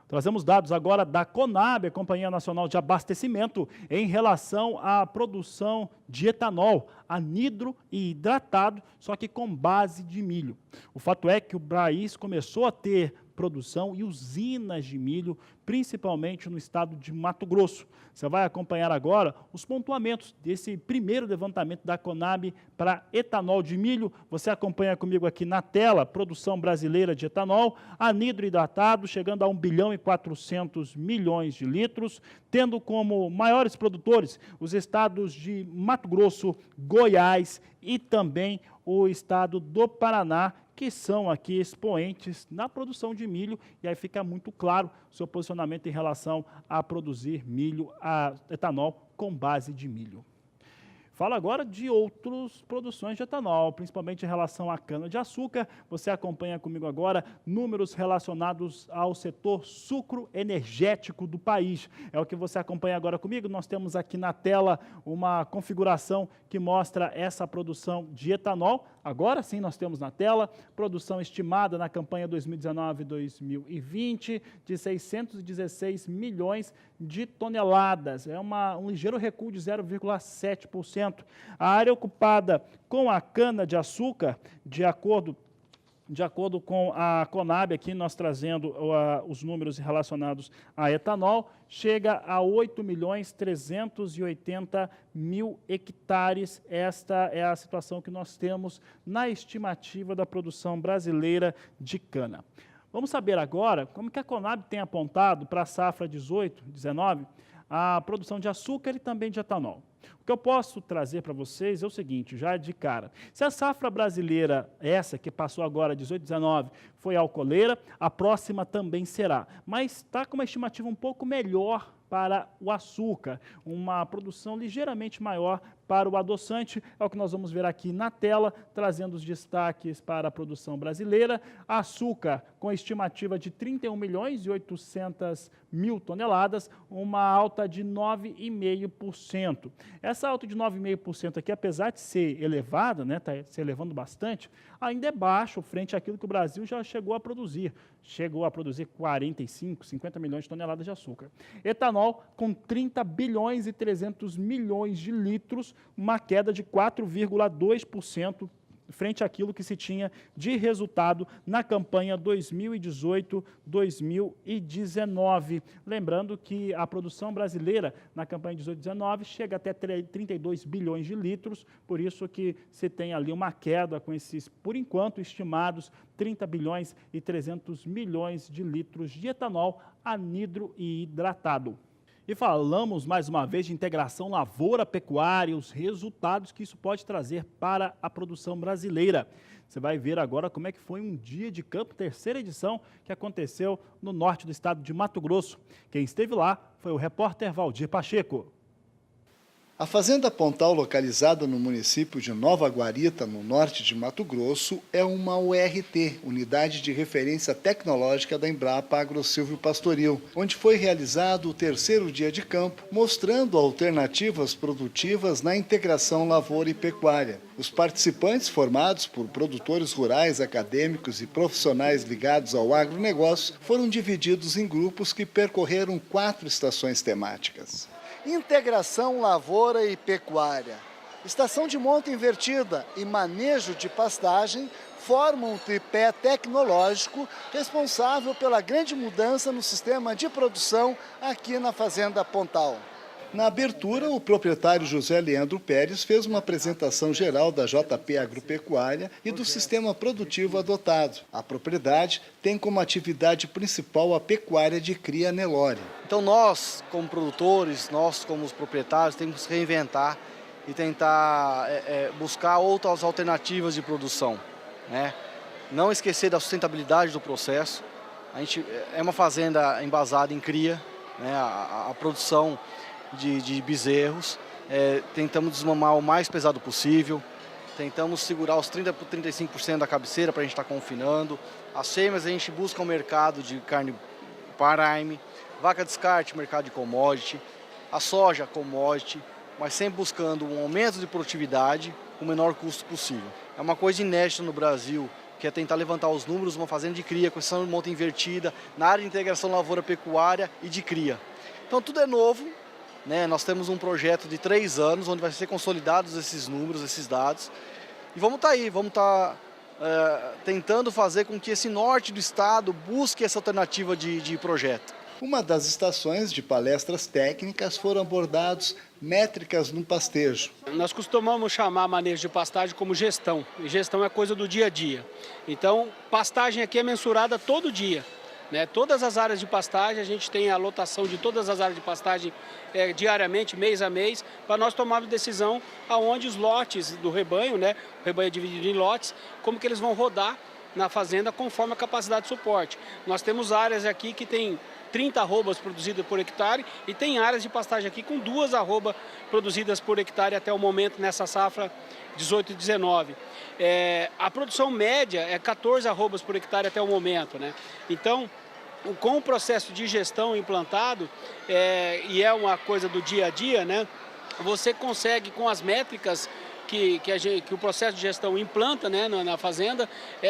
Speaker 1: Trazemos dados agora da Conab, a Companhia Nacional de Abastecimento, em relação à produção de etanol, anidro e hidratado, só que com base de milho. O fato é que o país começou a ter produção e usinas de milho, principalmente no estado de Mato Grosso. Você vai acompanhar agora os pontuamentos desse primeiro levantamento da Conab para etanol de milho. Você acompanha comigo aqui na tela, produção brasileira de etanol, anidro hidratado, chegando a 1 bilhão e 400 milhões de litros, tendo como maiores produtores os estados de Mato Grosso, Goiás e também o estado do Paraná, que são aqui expoentes na produção de milho, e aí fica muito claro o seu posicionamento em relação a produzir milho, a etanol com base de milho. Fala agora de outras produções de etanol, principalmente em relação à cana-de-açúcar. Você acompanha comigo agora números relacionados ao setor sucro energético do país. É o que você acompanha agora comigo. Nós temos aqui na tela uma configuração que mostra essa produção de etanol. Agora sim nós temos na tela produção estimada na campanha 2019-2020 de 616 milhões de toneladas. É um ligeiro recuo de 0,7%. A área ocupada com a cana-de-açúcar, de acordo com a Conab, aqui nós trazendo os números relacionados a etanol, chega a 8.380.000 hectares. Esta é a situação que nós temos na estimativa da produção brasileira de cana. Vamos saber agora como que a Conab tem apontado para a safra 18-19 a produção de açúcar e também de etanol. O que eu posso trazer para vocês é o seguinte, já de cara. Se a safra brasileira, essa que passou agora, 18-19, foi alcooleira, a próxima também será. Mas está com uma estimativa um pouco melhor para o açúcar, uma produção ligeiramente maior para o adoçante. É o que nós vamos ver aqui na tela, trazendo os destaques para a produção brasileira. Açúcar com estimativa de 31.800.000 toneladas, uma alta de 9,5%. Essa alta de 9,5% aqui, apesar de ser elevada, né, está se elevando bastante, ainda é baixo frente àquilo que o Brasil já chegou a produzir. Chegou a produzir 45, 50 milhões de toneladas de açúcar. Etanol com 30 bilhões e 300 milhões de litros, uma queda de 4,2% frente àquilo que se tinha de resultado na campanha 2018-2019. Lembrando que a produção brasileira na campanha 18-19 chega até 32 bilhões de litros, por isso que se tem ali uma queda com esses, por enquanto, estimados 30 bilhões e 300 milhões de litros de etanol anidro e hidratado. E falamos mais uma vez de integração lavoura-pecuária, os resultados que isso pode trazer para a produção brasileira. Você vai ver agora como é que foi um dia de campo, terceira edição, que aconteceu no norte do estado de Mato Grosso. Quem esteve lá foi o repórter Valdir Pacheco.
Speaker 9: A Fazenda Pontal, localizada no município de Nova Guarita, no norte de Mato Grosso, é uma URT, Unidade de Referência Tecnológica da Embrapa Agrosilvio Pastoril, onde foi realizado o 3º dia de campo, mostrando alternativas produtivas na integração lavoura e pecuária. Os participantes, formados por produtores rurais, acadêmicos e profissionais ligados ao agronegócio, foram divididos em grupos que percorreram 4 estações temáticas. Integração lavoura e pecuária, estação de monta invertida e manejo de pastagem formam um tripé tecnológico responsável pela grande mudança no sistema de produção aqui na Fazenda Pontal. Na abertura, o proprietário José Leandro Pérez fez uma apresentação geral da JP Agropecuária e do sistema produtivo adotado. A propriedade tem como atividade principal a pecuária de cria Nelore.
Speaker 10: Então nós, como produtores, nós como os proprietários, temos que se reinventar e tentar buscar outras alternativas de produção, né? Não esquecer da sustentabilidade do processo. A gente é uma fazenda embasada em cria, né? A produção de bezerros, tentamos desmamar o mais pesado possível, tentamos segurar os 30% por 35% da cabeceira para a gente estar confinando. As fêmeas a gente busca um mercado de carne prime, vaca descarte, mercado de commodity, a soja commodity, mas sempre buscando um aumento de produtividade com o menor custo possível. É uma coisa inédita no Brasil, que é tentar levantar os números de uma fazenda de cria com essa monta invertida, na área de integração lavoura-pecuária e de cria. Então tudo é novo. Nós temos um projeto de 3 anos, onde vai ser consolidados esses números, esses dados. E vamos estar aí, vamos estar tentando fazer com que esse norte do estado busque essa alternativa de projeto.
Speaker 9: Uma das estações de palestras técnicas foram abordados métricas no pastejo.
Speaker 11: Nós costumamos chamar manejo de pastagem como gestão. E gestão é coisa do dia a dia. Então, pastagem aqui é mensurada todo dia. Todas as áreas de pastagem, a gente tem a lotação de todas as áreas de pastagem diariamente, mês a mês, para nós tomarmos decisão aonde os lotes do rebanho, o rebanho é dividido em lotes, como que eles vão rodar na fazenda conforme a capacidade de suporte. Nós temos áreas aqui que tem 30 arrobas produzidas por hectare e tem áreas de pastagem aqui com 2 arrobas produzidas por hectare até o momento nessa safra 18 e 19. A produção média é 14 arrobas por hectare até o momento, Então, com o processo de gestão implantado, e é uma coisa do dia a dia, você consegue, com as métricas que o processo de gestão implanta na fazenda,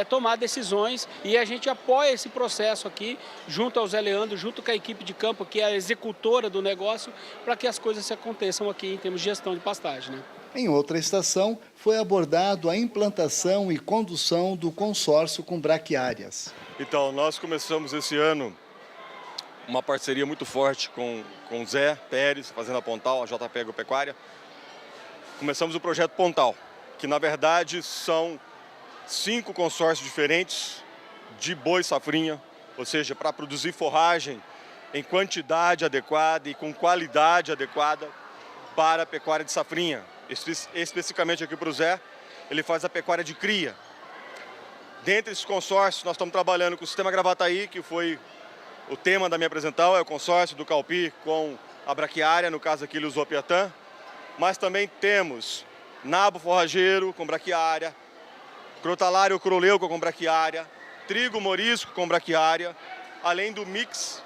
Speaker 11: tomar decisões, e a gente apoia esse processo aqui, junto ao Zé Leandro, junto com a equipe de campo, que é a executora do negócio, para que as coisas se aconteçam aqui em termos de gestão de pastagem.
Speaker 9: Em outra estação, foi abordado a implantação e condução do consórcio com braquiárias.
Speaker 12: Então, nós começamos esse ano uma parceria muito forte com o Zé Pérez, Fazenda Pontal, a JP Agropecuária. Começamos o projeto Pontal, que na verdade são 5 consórcios diferentes de boi safrinha, ou seja, para produzir forragem em quantidade adequada e com qualidade adequada para a pecuária de safrinha. Especificamente aqui para o Zé, ele faz a pecuária de cria. Dentre esses consórcios, nós estamos trabalhando com o Sistema Gravataí, que foi o tema da minha apresentação, é o consórcio do Calpi com a braquiária, no caso aqui ele usou a Piatã, mas também temos nabo forrageiro com braquiária, crotalário croleuco com braquiária, trigo morisco com braquiária, além do mix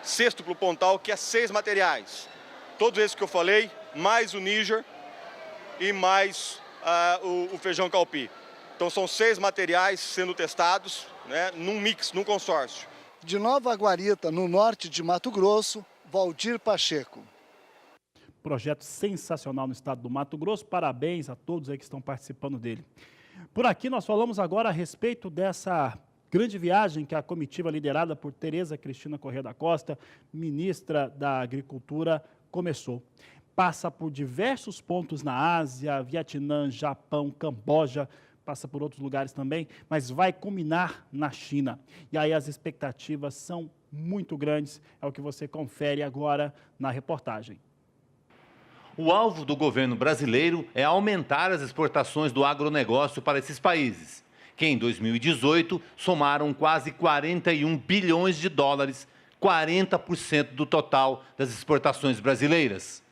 Speaker 12: sextuplo pontal, que é 6 materiais. Todos esses que eu falei, mais o Níger e mais o feijão Calpi. Então são 6 materiais sendo testados, num mix, num consórcio.
Speaker 9: De Nova Guarita, no norte de Mato Grosso, Valdir Pacheco.
Speaker 1: Projeto sensacional no estado do Mato Grosso. Parabéns a todos aí que estão participando dele. Por aqui nós falamos agora a respeito dessa grande viagem que a comitiva liderada por Tereza Cristina Corrêa da Costa, ministra da Agricultura, começou. Passa por diversos pontos na Ásia, Vietnã, Japão, Camboja, passa por outros lugares também, mas vai culminar na China. E aí as expectativas são muito grandes, é o que você confere agora na reportagem.
Speaker 13: O alvo do governo brasileiro é aumentar as exportações do agronegócio para esses países, que em 2018 somaram quase 41 bilhões de dólares, 40% do total das exportações brasileiras.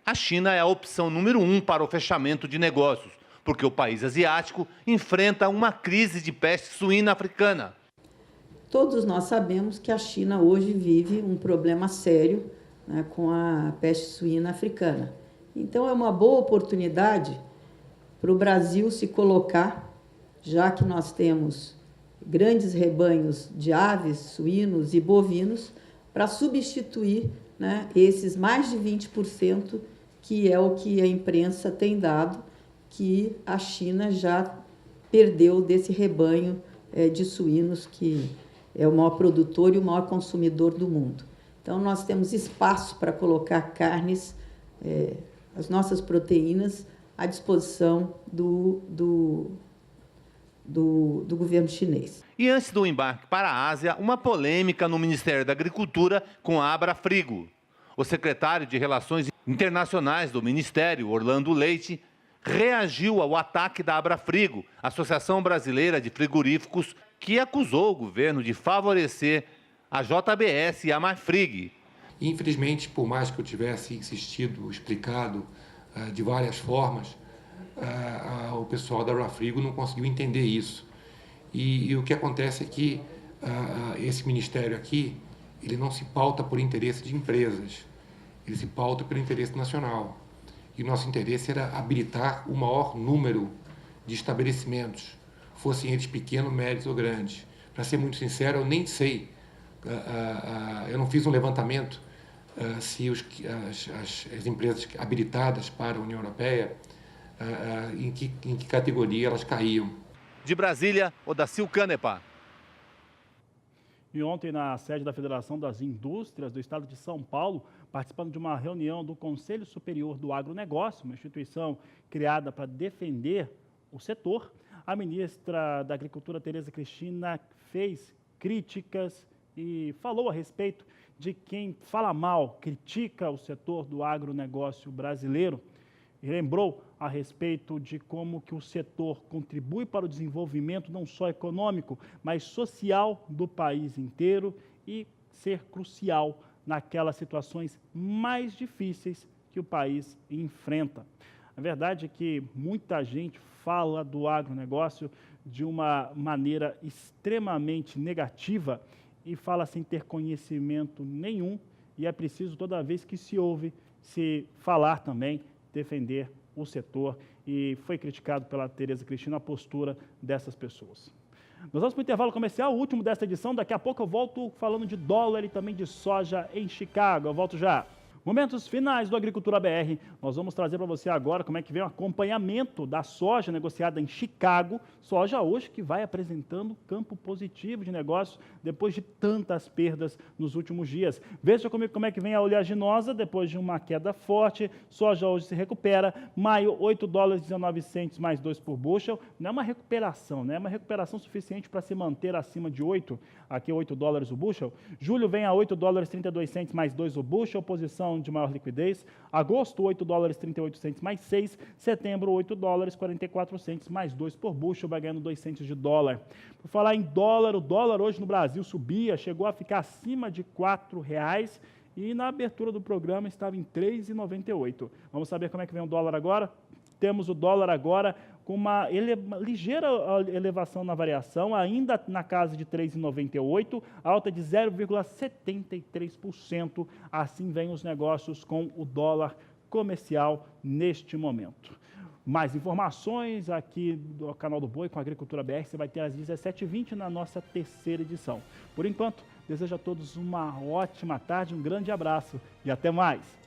Speaker 13: A China é a opção número 1 para o fechamento de negócios, porque o país asiático enfrenta uma crise de peste suína africana.
Speaker 14: Todos nós sabemos que a China hoje vive um problema sério, né, com a peste suína africana. Então é uma boa oportunidade para o Brasil se colocar, já que nós temos grandes rebanhos de aves, suínos e bovinos, para substituir, né, esses mais de 20%, que é o que a imprensa tem dado, que a China já perdeu desse rebanho de suínos, que é o maior produtor e o maior consumidor do mundo. Então, nós temos espaço para colocar carnes, as nossas proteínas, à disposição do governo chinês.
Speaker 13: E antes do embarque para a Ásia, uma polêmica no Ministério da Agricultura com a Abrafrigo. O secretário de Relações Internacionais do Ministério, Orlando Leite, reagiu ao ataque da Abrafrigo, Associação Brasileira de Frigoríficos, que acusou o governo de favorecer a JBS e a Marfrig.
Speaker 15: Infelizmente, por mais que eu tivesse insistido, explicado de várias formas, o pessoal da Abrafrigo não conseguiu entender isso. E o que acontece é que esse ministério aqui, ele não se pauta por interesse de empresas, ele se pauta pelo interesse nacional. E o nosso interesse era habilitar o maior número de estabelecimentos, fossem eles pequenos, médios ou grandes. Para ser muito sincero, eu nem sei, eu não fiz um levantamento se as empresas habilitadas para a União Europeia, em que categoria elas caíam.
Speaker 13: De Brasília, Odacil Canepa.
Speaker 1: E ontem, na sede da Federação das Indústrias do Estado de São Paulo, participando de uma reunião do Conselho Superior do Agronegócio, uma instituição criada para defender o setor, a ministra da Agricultura, Tereza Cristina, fez críticas e falou a respeito de quem fala mal, critica o setor do agronegócio brasileiro. E lembrou a respeito de como que o setor contribui para o desenvolvimento não só econômico, mas social do país inteiro e ser crucial naquelas situações mais difíceis que o país enfrenta. A verdade é que muita gente fala do agronegócio de uma maneira extremamente negativa e fala sem ter conhecimento nenhum, e é preciso, toda vez que se ouve, se falar também, defender o setor, e foi criticado pela Tereza Cristina a postura dessas pessoas. Nós vamos para o intervalo comercial, o último desta edição. Daqui a pouco eu volto falando de dólar e também de soja em Chicago. Eu volto já. Momentos finais do Agricultura BR. Nós vamos trazer para você agora como é que vem o acompanhamento da soja negociada em Chicago. Soja hoje que vai apresentando campo positivo de negócio depois de tantas perdas nos últimos dias. Veja comigo como é que vem a oleaginosa depois de uma queda forte. Soja hoje se recupera. Maio, 8 dólares 19 centes mais 2 por bushel. Não é uma recuperação, né? É uma recuperação suficiente para se manter acima de 8. Aqui 8 dólares o bushel. Julho vem a 8 dólares 32 centes mais 2 o bushel. Posição de maior liquidez. Agosto, 8 dólares 38 centes mais 6. Setembro, 8 dólares 44 centes mais 2 por bushel, vai ganhando 2 centes de dólar. Por falar em dólar, o dólar hoje no Brasil subia, chegou a ficar acima de R$4 e na abertura do programa estava em R$ 3,98. Vamos saber como é que vem o dólar agora? Temos o dólar agora com uma ligeira elevação na variação, ainda na casa de 3,98, alta de 0,73%. Assim vêm os negócios com o dólar comercial neste momento. Mais informações aqui do canal do Boi com a Agricultura BR, você vai ter às 17h20 na nossa terceira edição. Por enquanto, desejo a todos uma ótima tarde, um grande abraço e até mais!